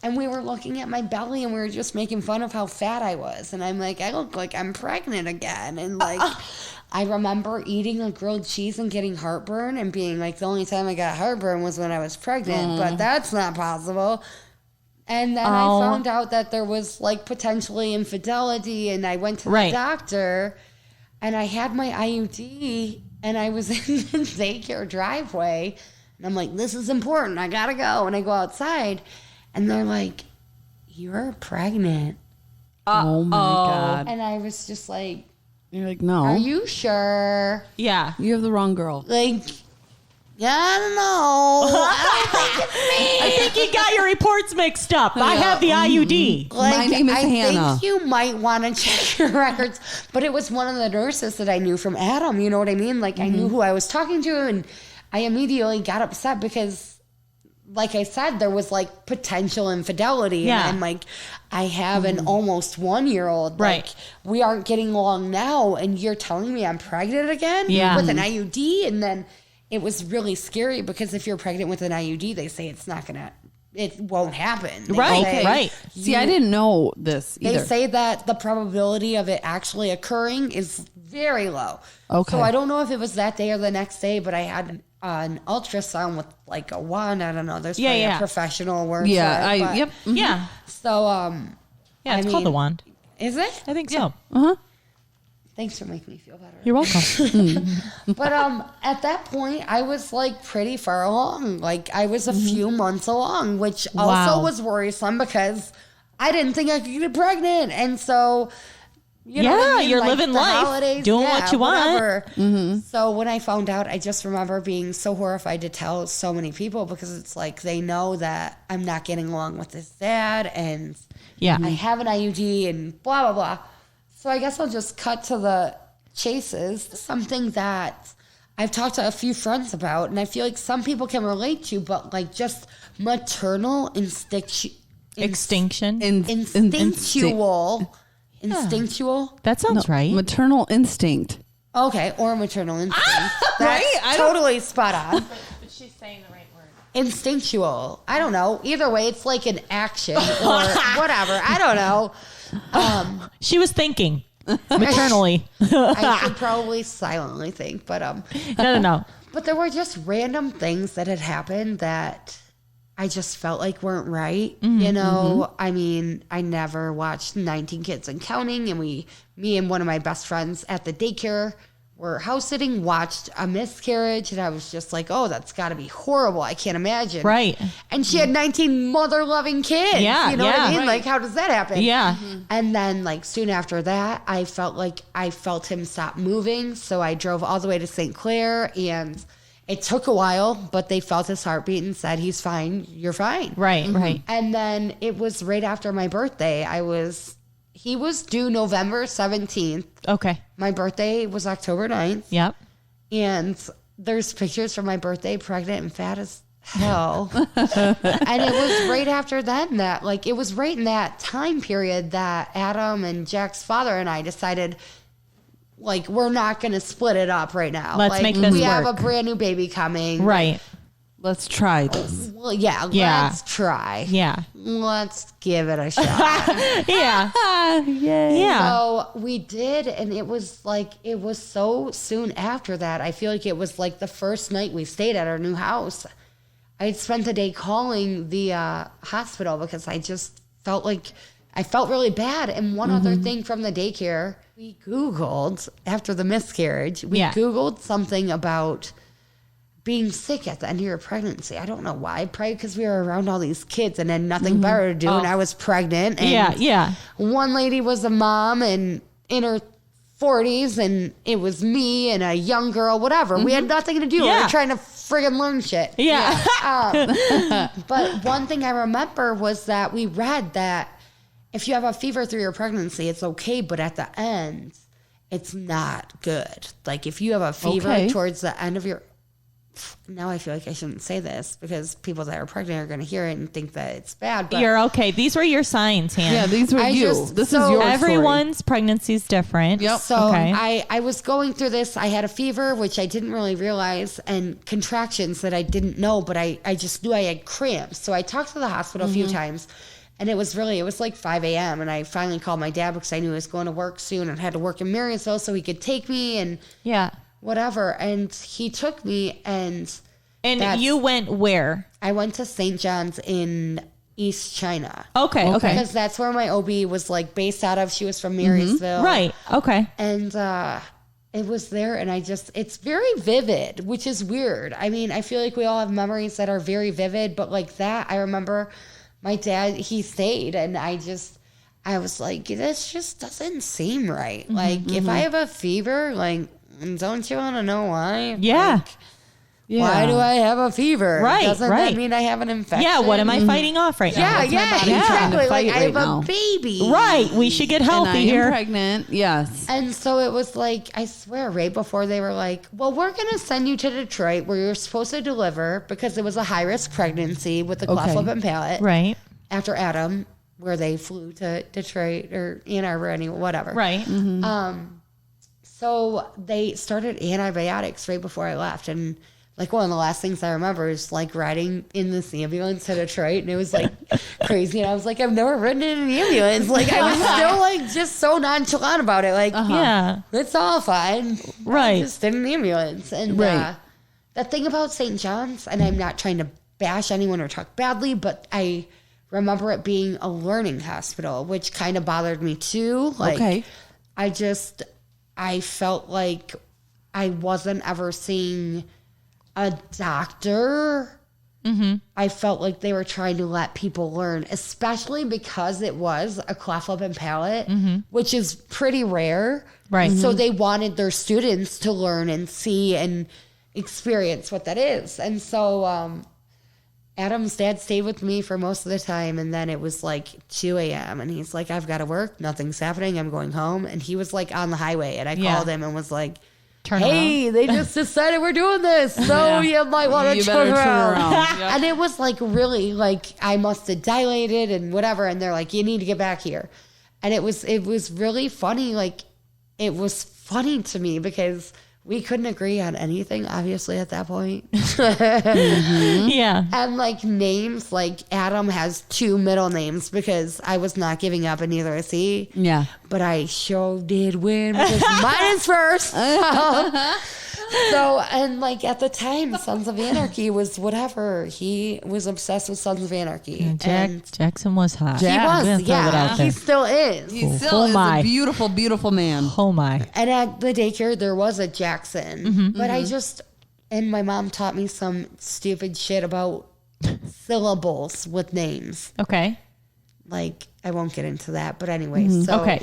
And we were looking at my belly and we were just making fun of how fat I was. And I'm like, I look like I'm pregnant again. And like, I remember eating a grilled cheese and getting heartburn and being like, the only time I got heartburn was when I was pregnant, but that's not possible. And then I found out that there was like potentially infidelity, and I went to the doctor and I had my IUD and I was in the daycare driveway and I'm like, this is important. I gotta go. And I go outside and they're like, you're pregnant. Oh my God. And I was just like, you're like, no. Are you sure? Yeah. You have the wrong girl. Like, yeah, I don't know. I don't think it's me. I think you got your reports mixed up. I have the IUD. Like, my name is Hannah. I think you might want to check your records. But it was one of the nurses that I knew from Adam. You know what I mean? Like, I knew who I was talking to, and I immediately got upset because, like I said, there was like potential infidelity. Yeah. And I'm like, I have an almost 1-year-old. Right. Like, we aren't getting along now, and you're telling me I'm pregnant again with an IUD? And then it was really scary because if you're pregnant with an IUD, they say it won't happen. They say, Right. See, I didn't know this either. They say that the probability of it actually occurring is very low. Okay. So I don't know if it was that day or the next day, but I had an ultrasound with like a wand. I don't know. There's probably a professional word for it. Yeah. So, It's called the wand. Is it? I think so. Uh-huh. Thanks for making me feel better. You're welcome. But at that point, I was like pretty far along. Like I was a few months along, which also was worrisome because I didn't think I could get pregnant. And so, you know what I mean? You're Like, living the life, holidays, doing what you want. So when I found out, I just remember being so horrified to tell so many people because it's like they know that I'm not getting along with this dad and I have an IUD and blah, blah, blah. So I guess I'll just cut to the chases. Something that I've talked to a few friends about, and I feel like some people can relate to, but like just maternal instinctual. That sounds right. Maternal instinct. Okay, or maternal instinct. That's totally spot on. But she's saying the right word. Instinctual. I don't know. Either way, it's like an action or whatever. I don't know. She was thinking maternally. I could probably silently think, but No. But there were just random things that had happened that I just felt like weren't right. You know, I mean, I never watched 19 Kids and Counting, and me and one of my best friends at the daycare were house sitting, watched a miscarriage, and I was just like, oh, that's got to be horrible. I can't imagine. Right. And she had 19 mother-loving kids. Yeah, you know what I mean? right. Like, how does that happen? Yeah. And then, like, soon after that, I felt him stop moving, so I drove all the way to St. Clair, and it took a while, but they felt his heartbeat and said, he's fine, you're fine. Right. And then it was right after my birthday. He was due November 17th. Okay. My birthday was October 9th. Yep. And there's pictures from my birthday, pregnant and fat as hell. And it was right after then that, like, it was right in that time period that Adam and Jack's father and I decided, like, we're not going to split it up right now. Let's make this We work. have a brand new baby coming. Right. Let's try this. Well, yeah. Let's try. Yeah. Let's give it a shot. Yeah. So we did, and it was so soon after that. I feel like it was like the first night we stayed at our new house. I spent the day calling the hospital because I just felt like I felt really bad. And one other thing from the daycare, we Googled after the miscarriage, Googled something about being sick at the end of your pregnancy. I don't know why. Probably because we were around all these kids and had nothing better to do. And I was pregnant. And one lady was a mom and in her 40s, and it was me and a young girl, whatever. We had nothing to do. We were trying to friggin' learn shit. But one thing I remember was that we read that if you have a fever through your pregnancy, it's okay. But at the end, it's not good. Like if you have a fever towards the end of your now I feel like I shouldn't say this because people that are pregnant are going to hear it and think that it's bad. But you're okay. These were your signs, Hannah. Yeah, these were this is your everyone's story. Pregnancy is different. Yep. So I was going through this. I had a fever, which I didn't really realize, and contractions that I didn't know, but I just knew I had cramps. So I talked to the hospital a few times, and it was like 5 a.m. And I finally called my dad because I knew I was going to work soon and had to work in Marysville so he could take me and whatever. And he took me and you went where? I went to St. John's in East China. Okay. Because that's where my OB was like based out of. She was from Marysville. Right. Okay. And it was there, and it's very vivid, which is weird. I mean, I feel like we all have memories that are very vivid, but like that, I remember my dad, he stayed, and I was like, this just doesn't seem right. Like, if I have a fever, like, don't you want to know why? Yeah. Like, why do I have a fever? Right, Doesn't that mean I have an infection? Yeah, what am I fighting off right now? Yeah, exactly. Like, I have a baby. Right, we should get healthy and I here. am pregnant, yes. And so it was like, I swear, right before they were like, well, we're going to send you to Detroit where you're supposed to deliver because it was a high-risk pregnancy with the cleft lip and palate. Right. After Adam, where they flew to Detroit or Ann Arbor, whatever. Right. So they started antibiotics right before I left. And like one of the last things I remember is like riding in this ambulance to Detroit, and it was like crazy. And I was like, I've never ridden in an ambulance. Like I was still like just so nonchalant about it. Like, it's all fine. Right. I just in an ambulance. And the thing about St. John's, and I'm not trying to bash anyone or talk badly, but I remember it being a learning hospital, which kind of bothered me too. Like, I felt like I wasn't ever seeing a doctor. I felt like they were trying to let people learn, especially because it was a cleft lip and palate, which is pretty rare. Right. So they wanted their students to learn and see and experience what that is. And so Adam's dad stayed with me for most of the time, and then it was like 2 a.m. and he's like, I've got to work. Nothing's happening. I'm going home. And he was like on the highway, and I called him and was like, hey, they just decided we're doing this, so you might want to turn around. Yep. And it was like really like I must have dilated and whatever, and they're like, you need to get back here. And it was really funny. Like it was funny to me because we couldn't agree on anything, obviously, at that point. Yeah. And like names, like Adam has 2 middle names because I was not giving up, and neither is he. Yeah. But I sure did win because mine is first. So, and like at the time, Sons of Anarchy was whatever. He was obsessed with Sons of Anarchy. Jackson was hot. He was, yeah. He still is. He still is a beautiful, beautiful man. Oh my. And at the daycare, there was a Jackson. But and my mom taught me some stupid shit about syllables with names. Okay. Like, I won't get into that, but anyway.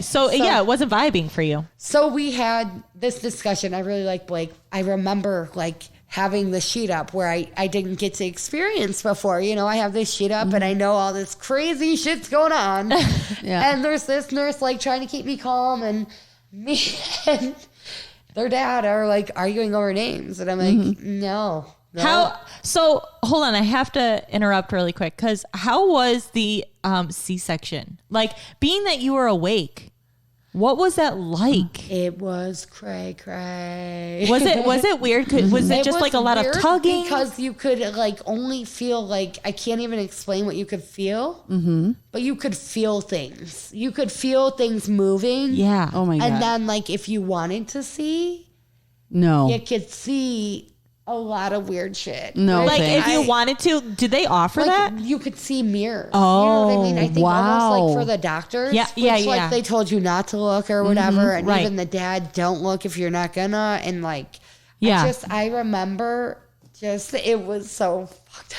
So yeah, it wasn't vibing for you. So we had this discussion. I really like Blake. I remember like having the sheet up where I didn't get to experience before. You know, I have this sheet up and I know all this crazy shit's going on. And there's this nurse like trying to keep me calm, and me and their dad are like arguing over names. And I'm like, no. So hold on, I have to interrupt really quick, because how was the C-section? Like, being that you were awake, what was that like? It was cray. Was it weird? Was it just like a lot of tugging? Because you could like only feel like, I can't even explain what you could feel, but you could feel things. You could feel things moving. Yeah. Oh my God. And then like if you wanted to see, you could see a lot of weird shit. No, like if you wanted to, did they offer that? You could see mirrors. Oh, you know what I mean? I think almost like for the doctors. Yeah. They told you not to look or whatever, and even the dad, don't look if you're not gonna. And like, I remember it was so fucked up.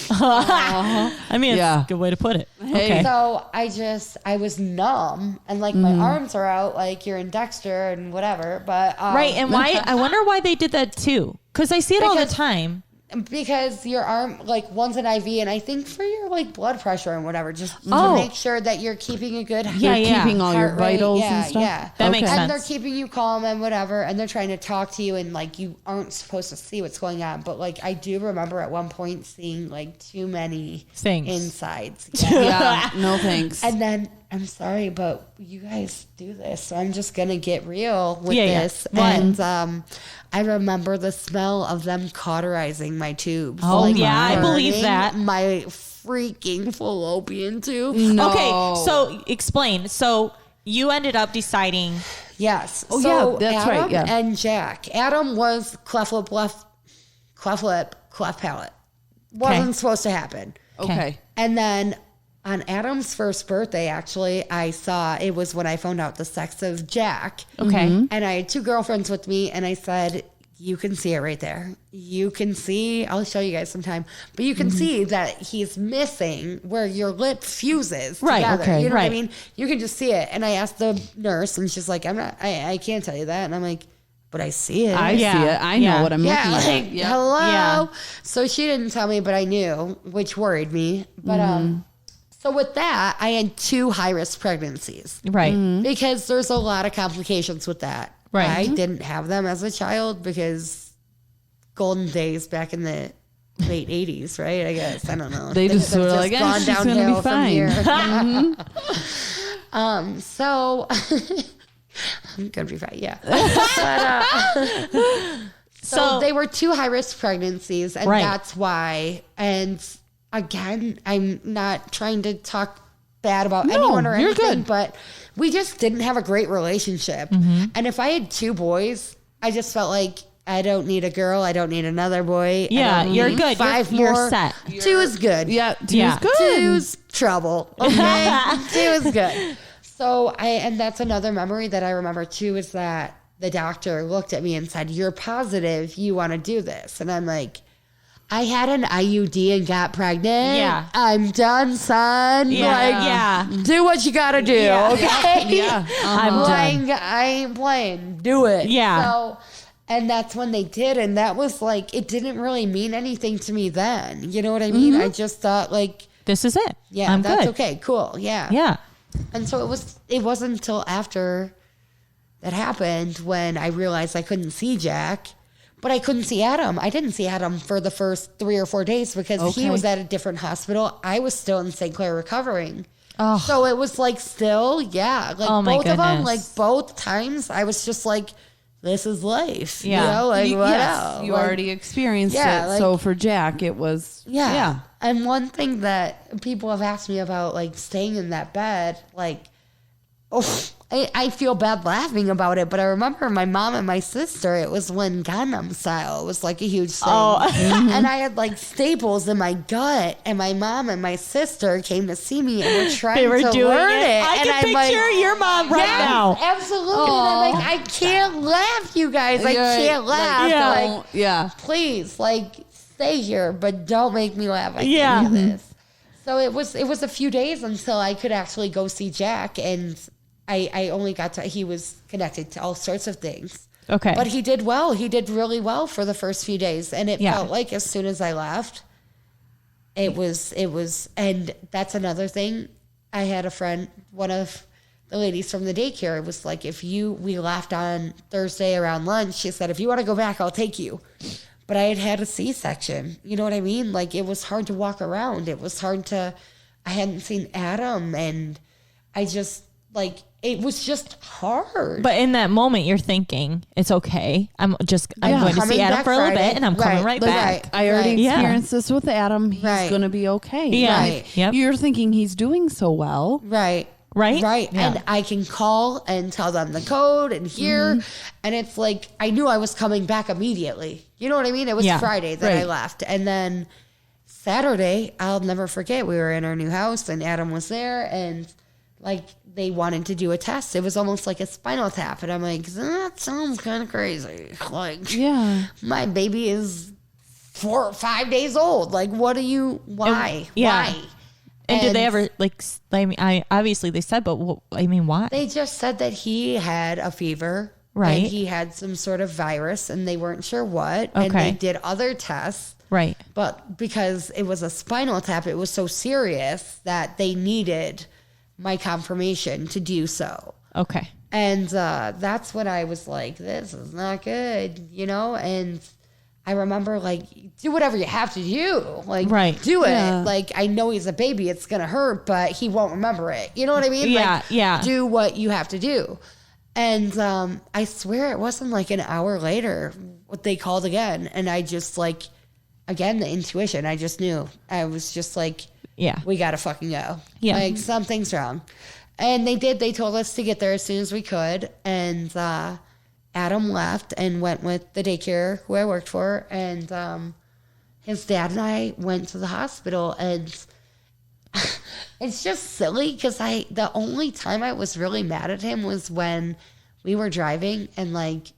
I mean, it's a good way to put it. Okay. So I was numb, and like my arms are out, like you're in Dexter and whatever. But right, and why? I wonder why they did that too. Because I see it all the time. Because your arm, like, one's an IV, and I think for your, like, blood pressure and whatever, just to make sure that you're keeping a good keeping all your vitals and stuff. Yeah, that makes sense. And they're keeping you calm and whatever, and they're trying to talk to you, and, like, you aren't supposed to see what's going on. But, like, I do remember at one point seeing, like, too many things insides. Yeah, no thanks. And then, I'm sorry, but you guys do this, so I'm just going to get real with this. And I remember the smell of them cauterizing my tubes. Oh, like, yeah, I believe that. My freaking fallopian tube. No. Okay, so explain. So you ended up deciding. Yes. Oh, so yeah, that's Adam right. Yeah. and Jack. Adam was cleft lip, cleft palate. Wasn't supposed to happen. Okay. And then on Adam's first birthday, actually, I saw, it was when I found out the sex of Jack. Okay. And I had 2 girlfriends with me, and I said, you can see it right there. You can see, I'll show you guys sometime, but you can see that he's missing where your lip fuses together. Okay, you know what I mean? You can just see it. And I asked the nurse, and she's like, I can't tell you that. And I'm like, but I see it. I see it. I know what I'm looking at. Hello. Yeah. So she didn't tell me, but I knew, which worried me. But, so with that, I had 2 high-risk pregnancies. Right. Because there's a lot of complications with that. Right. I didn't have them as a child because golden days back in the late 80s, right? I guess. I don't know. They just were like, gone she's going to be fine. So I'm going to be fine, yeah. So they were 2 high-risk pregnancies, and that's why. And again, I'm not trying to talk bad about anyone or anything, but we just didn't have a great relationship. And if I had 2 boys, I just felt like I don't need a girl. I don't need another boy. Yeah, you're good. 5 you're more. set. 2 is good. Yeah, 2 is good. 2's trouble. Okay, 2 is good. So and that's another memory that I remember too, is that the doctor looked at me and said, "You're positive you want to do this?" And I'm like, I had an IUD and got pregnant. Yeah. I'm done, son. Yeah. Do what you got to do, okay? Yeah. I'm done. I ain't playing. Do it. Yeah. So, and that's when they did. And that was like, it didn't really mean anything to me then. You know what I mean? I just thought like, this is it. yeah, I'm that's good. okay. Cool. Yeah. Yeah. And so it wasn't until after that happened when I realized I couldn't see Jack. But I couldn't see Adam. I didn't see Adam for the first 3 or 4 days because he was at a different hospital. I was still in St. Clair recovering. Oh. So it was like still, like both of them, like both times, I was just like, this is life. Yeah. You know, like what else? You Like, already experienced yeah, it. like- So for Jack, it was, yeah. And one thing that people have asked me about, like staying in that bed, like, I feel bad laughing about it, but I remember my mom and my sister, it was when Gangnam Style was like a huge thing. And I had like staples in my gut, and my mom and my sister came to see me and were trying to learn it. I and can picture your mom right now. Absolutely. And I'm like, I can't laugh, you guys. I can't laugh. Yeah. Like, please, like, stay here, but don't make me laugh. I can't do this. So it was a few days until I could actually go see Jack, and I only got to, he was connected to all sorts of things. Okay. But he did well. He did really well for the first few days. And it felt like as soon as I left, it was, and that's another thing. I had a friend, one of the ladies from the daycare, was like, we left on Thursday around lunch. She said, if you want to go back, I'll take you. But I had a C-section. You know what I mean? Like, it was hard to walk around. It was hard to, I hadn't seen Adam, and I just, like, it was just hard. But in that moment, you're thinking, it's okay. I'm going to see Adam for a little bit, and I'm coming right back. I already experienced this with Adam. He's going to be okay. Yeah. Right. Yep. You're thinking he's doing so well. Right. Right? Right. Yeah. And I can call and tell them the code and hear. And it's like, I knew I was coming back immediately. You know what I mean? It was Friday that I left. And then Saturday, I'll never forget, we were in our new house and Adam was there, and like they wanted to do a test. It was almost like a spinal tap. And I'm like, that sounds kind of crazy. Like, my baby is 4 or 5 days old. Like, what do you, why? Why? And did they ever, like, I mean, obviously they said, but why? They just said that he had a fever. Right. And he had some sort of virus and they weren't sure what. And they did other tests. Right. But because it was a spinal tap, it was so serious that they needed my confirmation to do so. Okay. And that's when I was like, this is not good, you know? And I remember, like, do whatever you have to do. Like, do it. Yeah. Like, I know he's a baby. It's going to hurt, but he won't remember it. You know what I mean? Yeah, like, do what you have to do. And I swear it wasn't like an hour later what they called again. And I just, like, again, the intuition. I just knew. I was just like, we got to fucking go. Yeah. Like, something's wrong. And they did. They told us to get there as soon as we could. And Adam left and went with the daycare who I worked for. And his dad and I went to the hospital. And it's just silly because the only time I was really mad at him was when we were driving. And, like,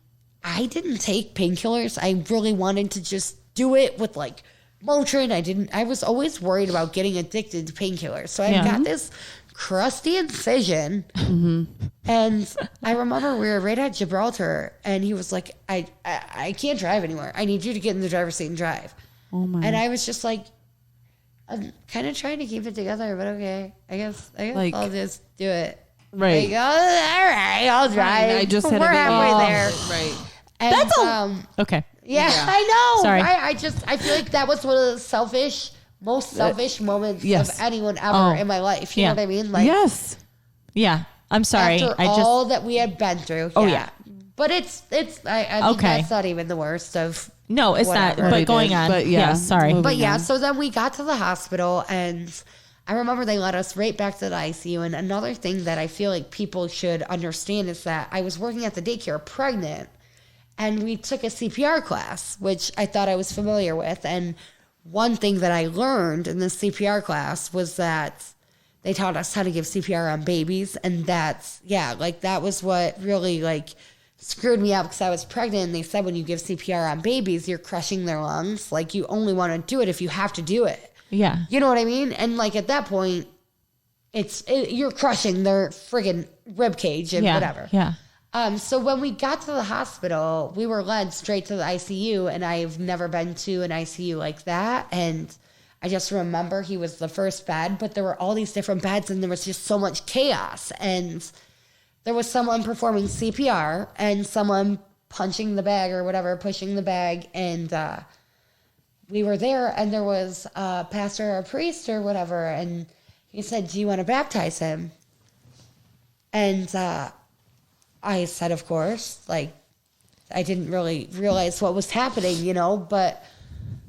I didn't take painkillers. I really wanted to just do it with, like, Motrin. I was always worried about getting addicted to painkillers. So I got this crusty incision. And I remember we were right at Gibraltar and he was like, I can't drive anymore. I need you to get in the driver's seat and drive. Oh my. And I was just like, I'm kind of trying to keep it together, but okay. I guess like, I'll just do it. Right. Like, all right, I'll drive. I just had We're halfway there. Right. And, that's okay. Yeah, I know. Sorry. Right? I feel like that was one of the most selfish moments of anyone ever in my life. You know what I mean? Like, yeah. I'm sorry. After all that we had been through. Oh yeah. But it's I mean, that's not even the worst of. No, it's whatever. not. But going on. But sorry. But yeah, so then we got to the hospital and I remember they let us right back to the ICU. And another thing that I feel like people should understand is that I was working at the daycare pregnant and we took a CPR class, which I thought I was familiar with. And one thing that I learned in this CPR class was that they taught us how to give CPR on babies. And that was what really, like, screwed me up because I was pregnant. And they said when you give CPR on babies, you're crushing their lungs. Like, you only want to do it if you have to do it. Yeah. You know what I mean? And, like, at that point, you're crushing their friggin' rib cage and whatever. Yeah. So when we got to the hospital, we were led straight to the ICU, and I've never been to an ICU like that. And I just remember he was the first bed, but there were all these different beds, and there was just so much chaos. And there was someone performing CPR and someone punching the bag or whatever, pushing the bag. And we were there, and there was a pastor or a priest or whatever, and he said, do you want to baptize him? And I said, of course. Like, I didn't really realize what was happening, you know, but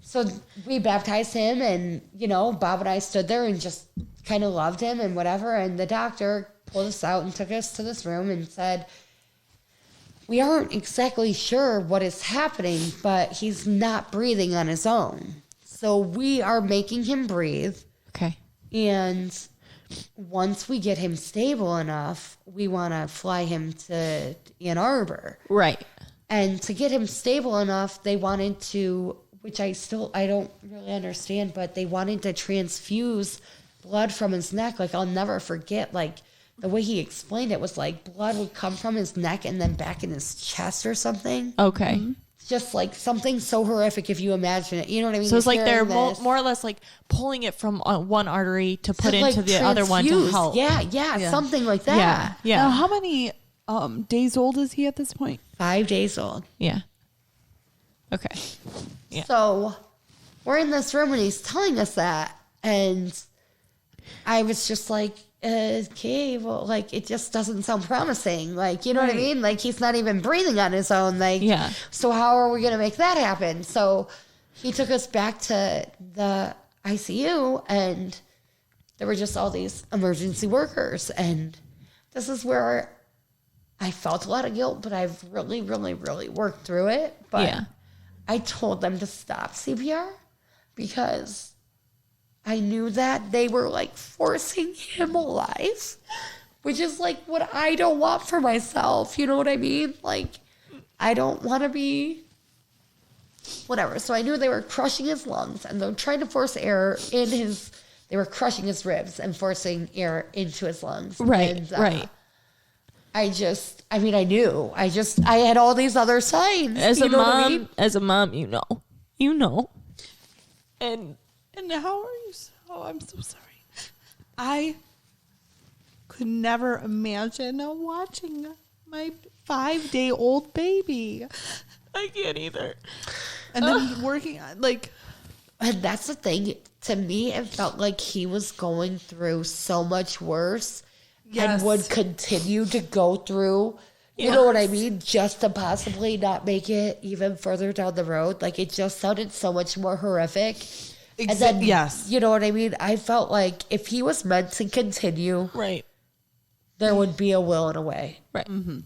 so we baptized him and, you know, Bob and I stood there and just kind of loved him and whatever. And the doctor pulled us out and took us to this room and said, we aren't exactly sure what is happening, but he's not breathing on his own. So we are making him breathe. Okay. And once we get him stable enough, we want to fly him to Ann Arbor. Right. And to get him stable enough, they wanted to, which I don't really understand, but they wanted to transfuse blood from his neck. Like, I'll never forget, like, the way he explained it was like blood would come from his neck and then back in his chest or something. Okay. Mm-hmm. Just like something so horrific if you imagine it. You know what I mean? So it's like they're more or less like pulling it from one artery to put into the other one to help. Yeah, something like that. Yeah. Now, how many days old is he at this point? 5 days old. Yeah. Okay. Yeah. So we're in this room and he's telling us that. And I was just like, okay, well, like, it just doesn't sound promising. Like, you know what I mean? Like, he's not even breathing on his own. Like, so how are we going to make that happen? So he took us back to the ICU and there were just all these emergency workers. And this is where I felt a lot of guilt, but I've really, really, really worked through it. But I told them to stop CPR because I knew that they were, like, forcing him alive, which is, like, what I don't want for myself. You know what I mean? Like, I don't want to be whatever. So I knew they were crushing his lungs, and they were trying to force air in his... They were crushing his ribs and forcing air into his lungs. Right, and, right. I knew. I had all these other signs. As a mom, you know. And how are you? Oh, I'm so sorry. I could never imagine watching my 5-day-old baby. I can't either. And then working on and that's the thing. To me, it felt like he was going through so much worse and would continue to go through, you know what I mean? Just to possibly not make it even further down the road. Like, it just sounded so much more horrific. And then, you know what I mean? I felt like if he was meant to continue, right, there would be a will and a way. Right. Mm-hmm.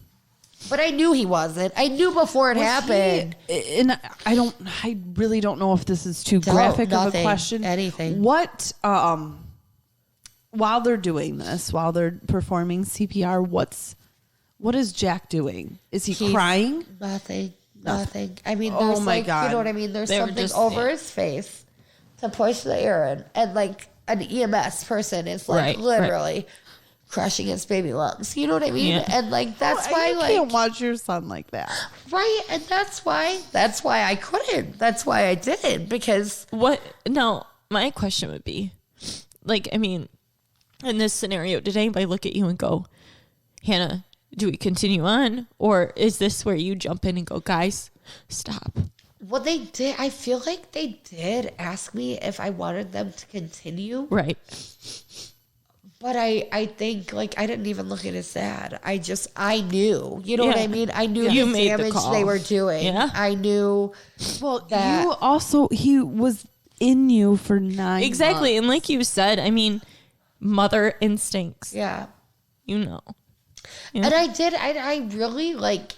But I knew he wasn't. I knew before it happened. And I really don't know if this is too graphic of a question. Anything. What, while they're doing this, while they're performing CPR, what is Jack doing? Is he crying? Nothing. I mean, there's my God. You know what I mean? There's something over his face to push the air in. And like an EMS person is like literally crushing his baby lungs. You know what I mean? Yeah. And like, that's why you can't watch your son like that. Right. And that's why I couldn't. That's why I didn't, because my question would be like, I mean, in this scenario, did anybody look at you and go, Hannah, do we continue on? Or is this where you jump in and go, guys, stop? Well, they did. I feel like they did ask me if I wanted them to continue. Right. But I think, like, I didn't even look at his dad. I knew. You know what I mean? I knew the damage they were doing. Yeah. I knew. Well, that he was in you for 9 months. Exactly. And like you said, I mean, mother instincts. Yeah. You know. Yeah. And I really, like,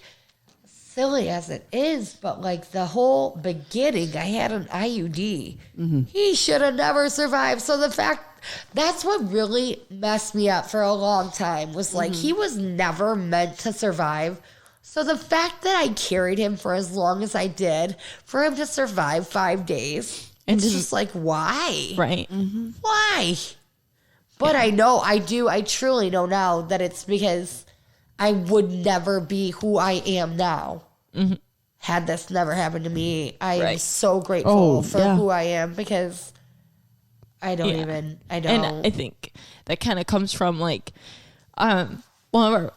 silly as it is, but like the whole beginning, I had an IUD. Mm-hmm. He should have never survived. So that's what really messed me up for a long time was like, he was never meant to survive. So the fact that I carried him for as long as I did, for him to survive 5 days, and it's just like, why? Right. Mm-hmm. Why? But I truly know now that it's because I would never be who I am now. Mm-hmm. Had this never happened to me. I am so grateful for who I am, because I don't. And I think that kind of comes from like one of our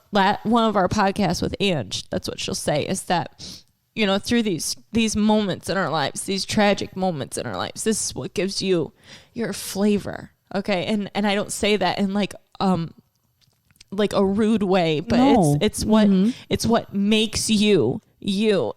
podcasts with Ange. That's what she'll say, is that, you know, through these moments in our lives, these tragic moments in our lives, this is what gives you your flavor. Okay. And I don't say that in like a rude way, but it's what makes you.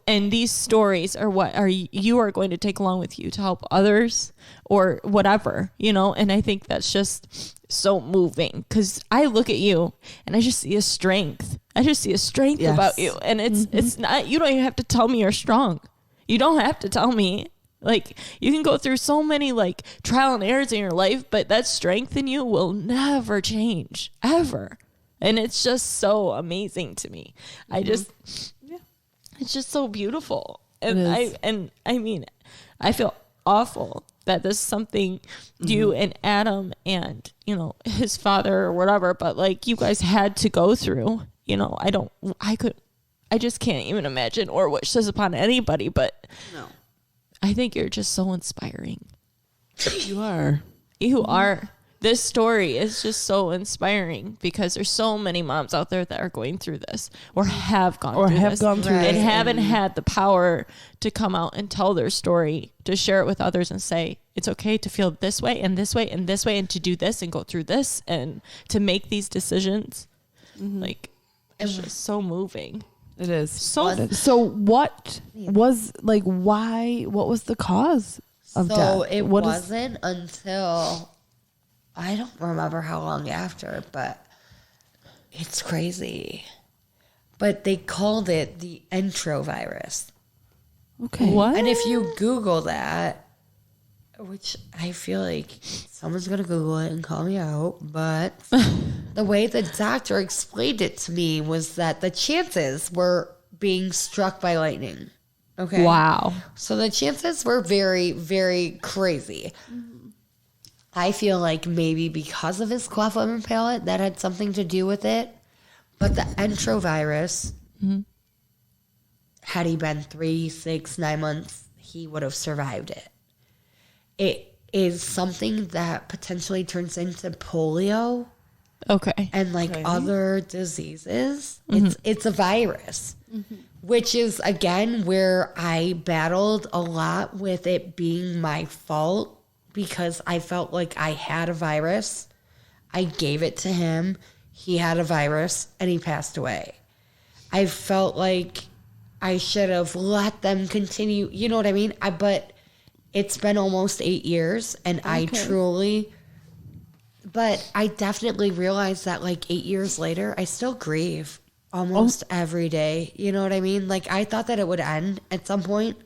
And these stories are what you are going to take along with you to help others or whatever, you know. And I think that's just so moving, because I look at you and I just see a strength. About you, and it's not, you don't even have to tell me you're strong. You don't have to tell me. Like, you can go through so many like trial and errors in your life, but that strength in you will never change, ever. And it's just so amazing to me. It's just so beautiful. And I mean, I feel awful that this is something you and Adam and, you know, his father or whatever, but like you guys had to go through. You know, I just can't even imagine or wish this upon anybody, but I think you're just so inspiring. You are. You are. This story is just so inspiring, because there's so many moms out there that are going through this or have gone through this and haven't had the power to come out and tell their story, to share it with others and say, it's okay to feel this way and this way and this way, and to do this and go through this and to make these decisions. Like, it's just so moving. It is. So what was like, what was the cause of death? So it wasn't until, I don't remember how long after, but it's crazy. But they called it the enterovirus. Okay. What? And if you Google that, which I feel like someone's going to Google it and call me out, but the way the doctor explained it to me was that the chances were being struck by lightning. Okay. Wow. So the chances were very, very crazy. I feel like maybe because of his cleft lip and palate, that had something to do with it. But the enterovirus, had he been 3, 6, 9 months, he would have survived it. It is something that potentially turns into polio. Okay. And other diseases. It's a virus, which is, again, where I battled a lot with it being my fault because I felt like I had a virus. I gave it to him. He had a virus and he passed away. I felt like I should have let them continue. You know what I mean? But it's been almost 8 years and I truly... But I definitely realized that 8 years later, I still grieve almost every day. You know what I mean? I thought that it would end at some point.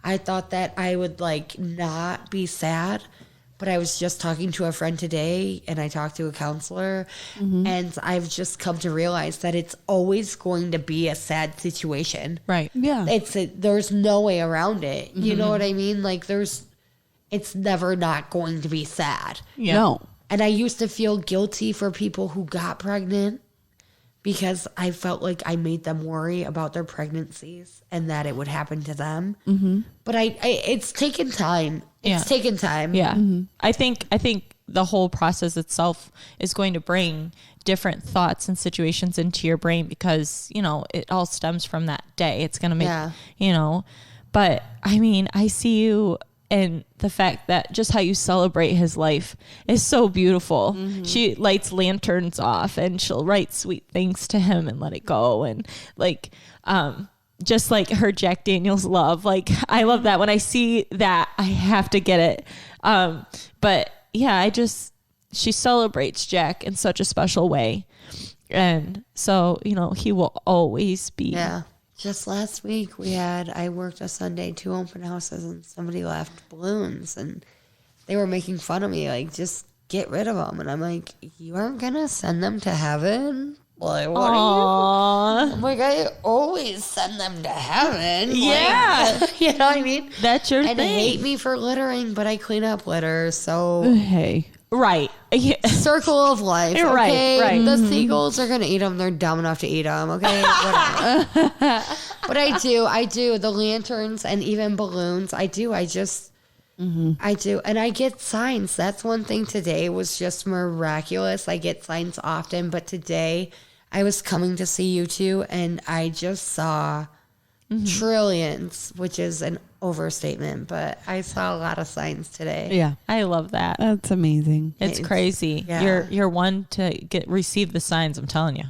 I thought that I would not be sad. But I was just talking to a friend today and I talked to a counselor and I've just come to realize that it's always going to be a sad situation. Right. Yeah. There's no way around it. You know what I mean? It's never not going to be sad. Yeah. No. And I used to feel guilty for people who got pregnant because I felt like I made them worry about their pregnancies and that it would happen to them. But it's taken time. It's taken time. Yeah. I think the whole process itself is going to bring different thoughts and situations into your brain because, it all stems from that day. It's going to make, but I mean, I see you. And the fact that just how you celebrate his life is so beautiful. She lights lanterns off and she'll write sweet things to him and let it go. And just like her Jack Daniel's love. I love that. When I see that, I have to get it. But yeah, she celebrates Jack in such a special way. And so, he will always be. Yeah. Just last week, I worked a Sunday, 2 open houses, and somebody left balloons, and they were making fun of me, just get rid of them. And I'm like, you aren't going to send them to heaven? What are you? I'm like, I always send them to heaven. Yeah. You know what I mean? That's your thing. And hate me for littering, but I clean up litter, so... Hey. Right. Circle of life. Okay? Right. The seagulls are going to eat them. They're dumb enough to eat them. Okay. Whatever. But I do. The lanterns and even balloons. I do. I do. And I get signs. That's one thing today was just miraculous. I get signs often. But today I was coming to see you two and I just saw trillions, which is an overstatement, but I saw a lot of signs today. Yeah. I love that. That's amazing. It's crazy. Yeah. You're one to receive the signs, I'm telling you.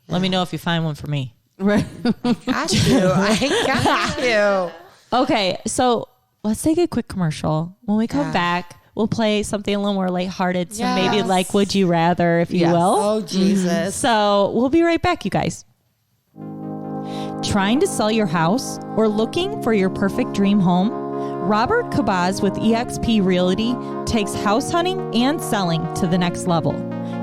Let me know if you find one for me. Right. I got you. Okay, so let's take a quick commercial. When we come back, we'll play something a little more lighthearted. So maybe Would You Rather, if you will. Oh, Jesus. So we'll be right back, you guys. Trying to sell your house or looking for your perfect dream home? Robert Cabaz with eXp Realty takes house hunting and selling to the next level.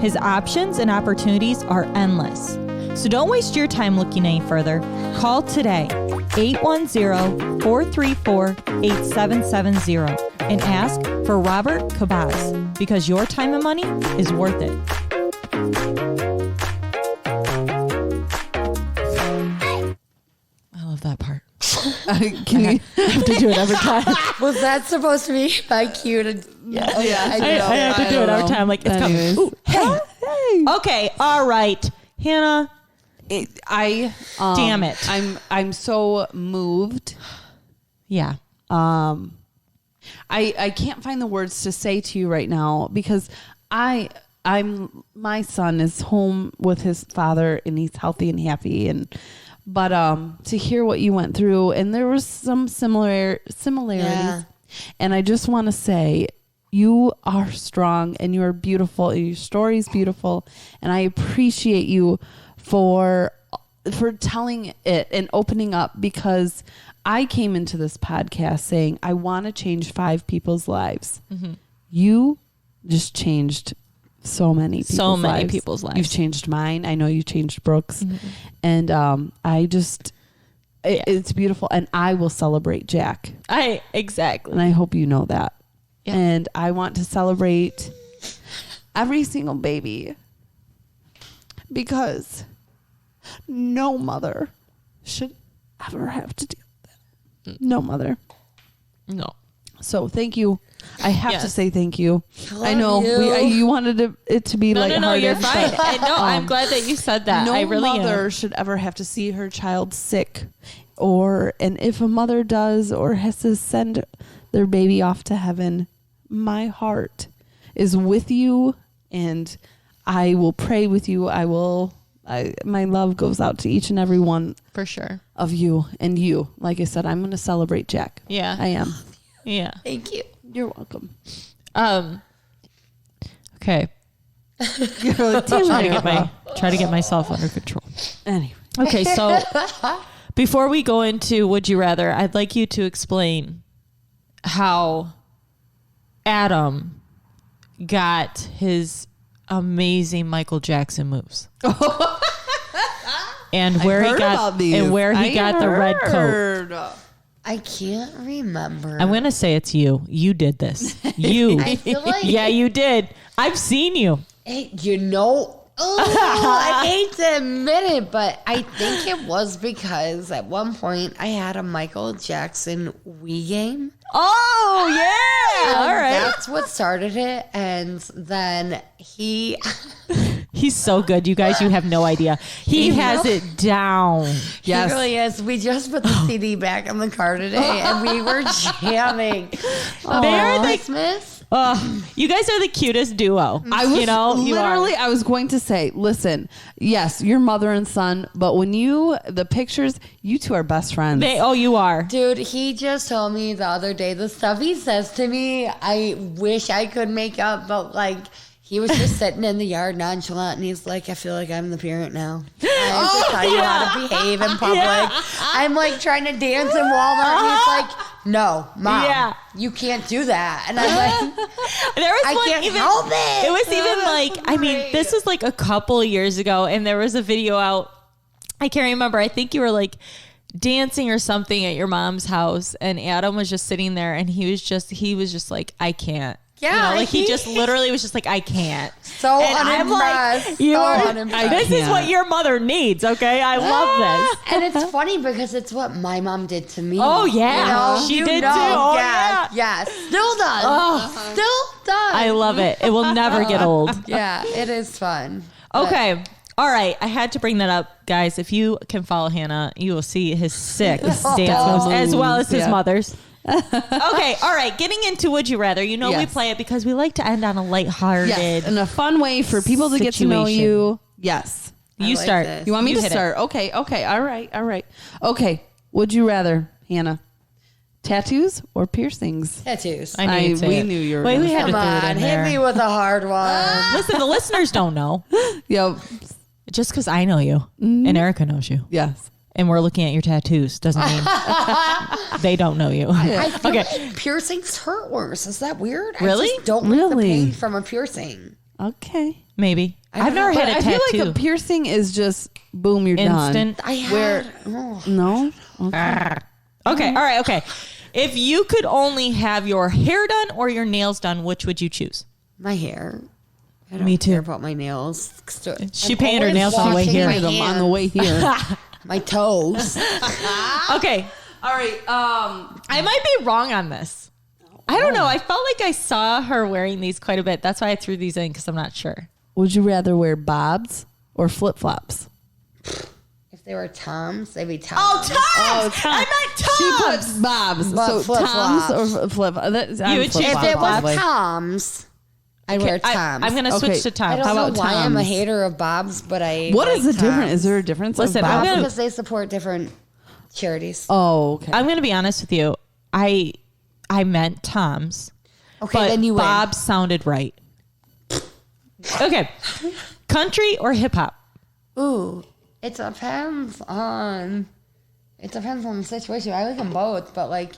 His options and opportunities are endless. So don't waste your time looking any further. Call today, 810-434-8770 and ask for Robert Cabaz because your time and money is worth it. That part. Can you have to do it every time? Was that supposed to be my cue to? Yeah, I have to do it every time. It's coming. Ooh, hey. Okay, all right, Hannah. Damn it. I'm so moved. Yeah. I can't find the words to say to you right now because my son is home with his father and he's healthy and happy But to hear what you went through, and there was some similarities, and I just want to say you are strong and you are beautiful and your story is beautiful, and I appreciate you for telling it and opening up because I came into this podcast saying I want to change 5 people's lives. You just changed so many people's lives. You've changed mine. I know you changed Brooke's. And it's beautiful. And I will celebrate Jack. Exactly. And I hope you know that. Yeah. And I want to celebrate every single baby because No mother should ever have to deal with that. No mother. No. So thank you. I have to say thank you. I I know you wanted it to be lighthearted. No, you're fine. I'm glad that you said that. No I really mother should ever have to see her child sick, and if a mother does or has to send their baby off to heaven, my heart is with you, and I will pray with you. My love goes out to each and every one for sure of you, and you. Like I said, I'm going to celebrate Jack. Yeah, I am. Yeah, Thank you. You're welcome. Okay. You're like, try to get myself under control. Anyway. Okay, so before we go into Would You Rather, I'd like you to explain how Adam got his amazing Michael Jackson moves. And where he got the red coat. I can't remember. I'm going to say it's you. You did this. You. I feel like yeah, you did. I've seen you. I hate to admit it, but I think it was because at one point I had a Michael Jackson Wii game. Oh, yeah. All right. That's what started it. And then He's so good, you guys. You have no idea. He has it down. He really is. We just put the CD back on the car today, and we were jamming. They're Christmas. You guys are the cutest duo. I was going to say, listen, yes, you're mother and son, but when the pictures, you two are best friends. You are. Dude, he just told me the other day, the stuff he says to me, I wish I could make up, but like, he was just sitting in the yard nonchalant, and he's like, I feel like I'm the parent now. I have to tell you how to behave in public. Yeah. I'm like trying to dance in Walmart, and he's like, no, Mom, you can't do that. And I'm like, I can't help it. It was even like, this was like a couple of years ago, and there was a video out. I can't remember. I think you were like dancing or something at your mom's house, and Adam was just sitting there, and he was just like, I can't. Yeah, he just literally was just like, I can't. So unimpressed. This is what your mother needs, okay? I love this. And it's funny because it's what my mom did to me. Oh, yeah. She did too. Oh, yeah. Still does. Still does. I love it. It will never get old. Yeah, it is fun. Okay. All right. I had to bring that up, guys. If you can follow Hannah, you will see his sick dance moves as well as his mother's. Okay, all right. Getting into Would You Rather. We play it because we like to end on a lighthearted and a fun way for people to get to know you. Yes. You start. This. You want me to start? Okay. All right. Okay. Would you rather, Hannah? Tattoos or piercings? Tattoos. We knew you were Wait, we had to Come do it on, in hit there. me with a hard one. Listen, the listeners don't know. Yep. Just because I know you and Erica knows you. Yes. And we're looking at your tattoos doesn't mean they don't know you. I feel like piercings hurt worse. Is that weird? Really? I just don't like the pain from a piercing. Okay. Maybe. I've never had a tattoo. I feel like a piercing is just boom, you're instant. done. No? Okay. Okay. All right. Okay. If you could only have your hair done or your nails done, which would you choose? My hair. I don't Me too. care about my nails. She painted her nails on the way here. On the way here. My toes. Okay. All right. I might be wrong on this. I don't know. I felt like I saw her wearing these quite a bit. That's why I threw these in because I'm not sure. Would you rather wear bobs or flip-flops? If they were Toms, they'd be Toms. Oh, Toms! I meant Toms! She puts bobs. But so flip-flops. Toms or flip. You would choose If it was probably. Toms, I'd wear Toms. I'm going to switch to Toms. I don't How know about why I'm a Toms? hater of Bobs, but I What like is the Toms. difference? Is there a difference? Listen, of I'm bobs? gonna- Because they support different charities. Oh, okay. I'm going to be honest with you. I meant Toms. Okay, but then you win. Bob sounded right. Okay. Country or hip hop? Ooh, it depends on the situation. I like them both, but like,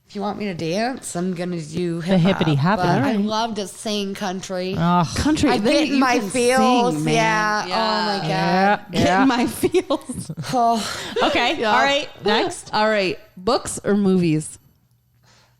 if you want me to dance, I'm gonna do hip hop. hippity hop. But I love to sing country. Country. I get in my feels. Sing, man. Yeah. Oh my god. Get in my feels. Oh. Okay. All right. Next. All right. Books or movies?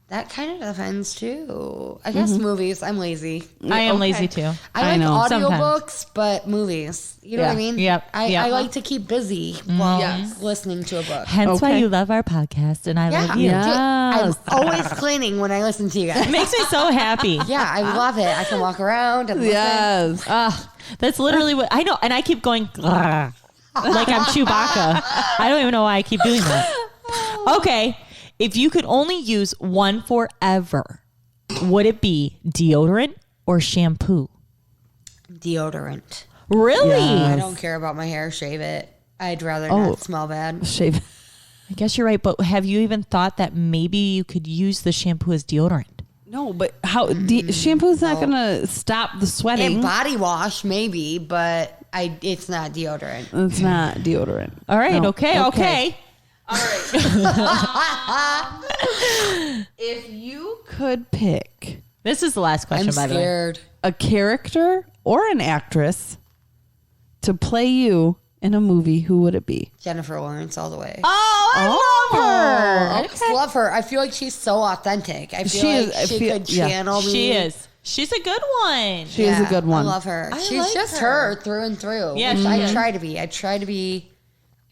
That kind of depends too. I guess movies. I'm lazy. I am lazy too. I like know. audiobooks, but movies. You know what I mean? Yep. I like to keep busy while listening to a book. Hence why you love our podcast, and I love you. I'm always cleaning when I listen to you guys. It makes me so happy. Yeah, I love it. I can walk around and listen. Yes. That's literally what I know. And I keep going like I'm Chewbacca. I don't even know why I keep doing that. Okay. If you could only use one forever, would it be deodorant or shampoo? Deodorant. Really? Yes. I don't care about my hair. Shave it. I'd rather not smell bad. Shave. I guess you're right. But have you even thought that maybe you could use the shampoo as deodorant? No, but how shampoo's not going to stop the sweating. And body wash, maybe, but it's not deodorant. It's not deodorant. All right. No. Okay. All right. If you could pick This is the last question, by the way. I'm scared. a character or an actress to play you in a movie, who would it be? Jennifer Lawrence all the way. Oh, I love her. I just love her. I feel like she's so authentic. I feel she could channel me. She is. She's a good one. She is a good one. I love her. I She's like just her. her through and through. Yeah, which she I is. try to be. I try to be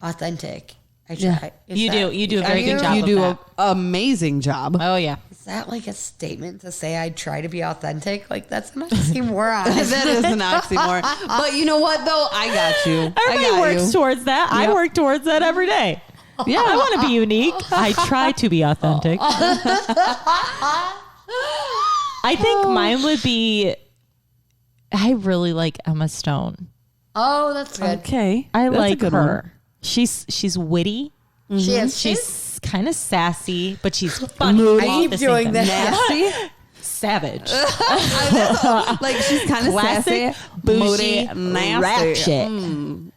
authentic. I try. Yeah. You do a very good job. You of do that. an amazing job. Oh yeah. Is that like a statement to say I try to be authentic? Like that's an oxymoron. That is an oxymoron. But you know what, though? I got you. Everybody works towards that. I Yep. work towards that every day. Yeah. I want to be unique. I try to be authentic. I think mine would be. I really like Emma Stone. Oh, that's good. Okay. I That's a like good her. one. She's witty. She is. She's kind of sassy, but she's funny. Moody. all at the same doing time. that. Nasty. Savage. Like she's kind of Classic, sassy, bougie, moody, nasty. rap shit.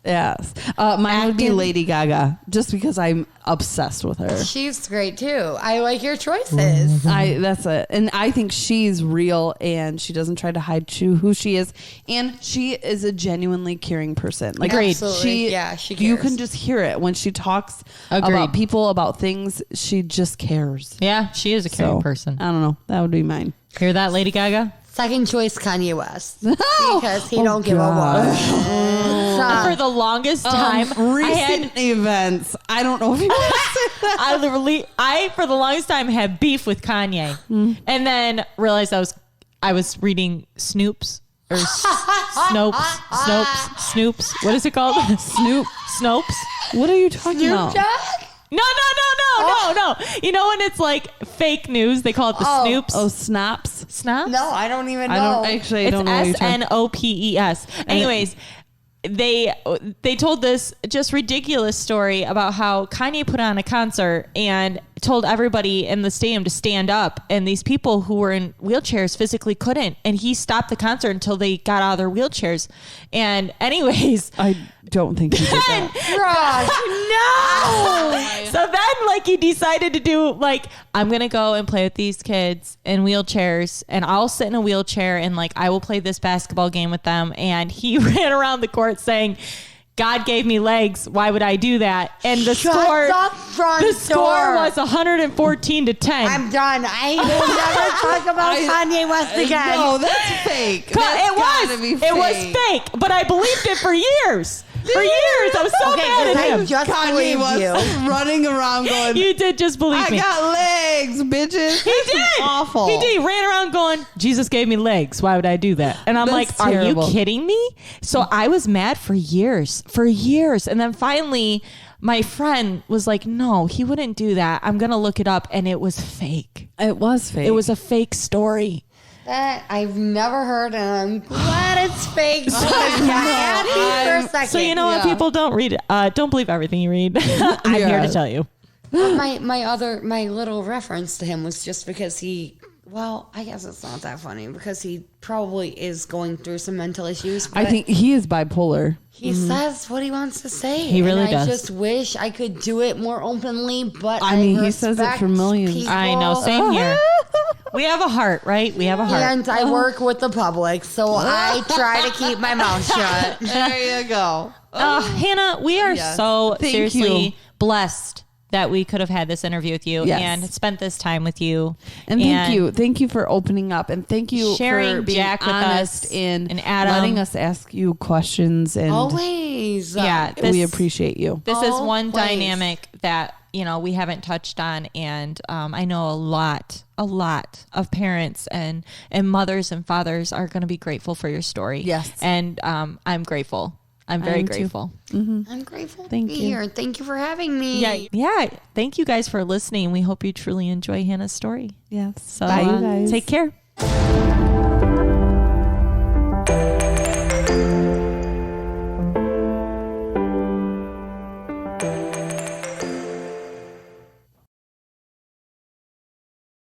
Yes. Mine would be Acting. Lady Gaga, just because I'm obsessed with her. She's great too. I like your choices. That's it. And I think she's real and she doesn't try to hide who she is. And she is a genuinely caring person. Like Agreed. Absolutely. She You cares. can just hear it when she talks Agreed. about people, about things. She just cares. Yeah, she is a caring So, person. I don't know. That would be mine. Hear that, Lady Gaga? Second choice, Kanye West, because he don't give a God. For the longest time, Recent events. I don't know if you want to say that. I for the longest time had beef with Kanye, and then realized I was reading Snoops or Snopes. What is it called? Snopes. What are you talking about? No. You know when it's like fake news, they call it the Snoops. Oh, Snops. Snops? No, I don't even know. I don't actually. I It's don't know. What you're talking- SNOPES. Anyways, they told this just ridiculous story about how Kanye put on a concert and told everybody in the stadium to stand up, and these people who were in wheelchairs physically couldn't, and he stopped the concert until they got out of their wheelchairs. And anyways, I don't think he did that. no. So then, like, he decided to do like, I'm gonna go and play with these kids in wheelchairs, and I'll sit in a wheelchair, and like I will play this basketball game with them. And he ran around the court saying, God gave me legs. Why would I do that? And the score was 114 to 10. I'm done. I will never talk about Kanye West again. No, that's fake. It was fake, but I believed it for years. For years, I was so mad at I him. just Kanye believed was you. running around going, You did just believe I me. got legs, bitches. He This is did. awful. He did. He ran around going, Jesus gave me legs. Why would I do that? And I'm That's like, terrible. Are you kidding me? So I was mad for years. And then finally, my friend was like, no, he wouldn't do that. I'm going to look it up. And it was fake. It was fake. It was a fake story. That I've never heard, and I'm glad it's fake. So I'm happy for a second. So you know what? People don't read it. Don't believe everything you read. I'm here to tell you. My little reference to him was just because I guess it's not that funny because he probably is going through some mental issues. I think he is bipolar. He says what he wants to say. He really and does. I just wish I could do it more openly, but I mean, he says it for millions. people. I know. Same here. We have a heart, right? We have a heart. And I work with the public, so I try to keep my mouth shut. There you go. Hannah, we are so Thank seriously you. blessed that we could have had this interview with you and spent this time with you. And thank you for opening up, and thank you sharing for being Jack with honest us and Adam. letting us ask you questions. And always, we appreciate you. This is one dynamic that we haven't touched on, and I know a lot of parents and mothers and fathers are going to be grateful for your story. Yes, and I'm grateful. I'm very grateful. Mm-hmm. I'm grateful to be here. Thank you for having me. Yeah. Thank you guys for listening. We hope you truly enjoy Hannah's story. Yes. So bye, you guys. Take care.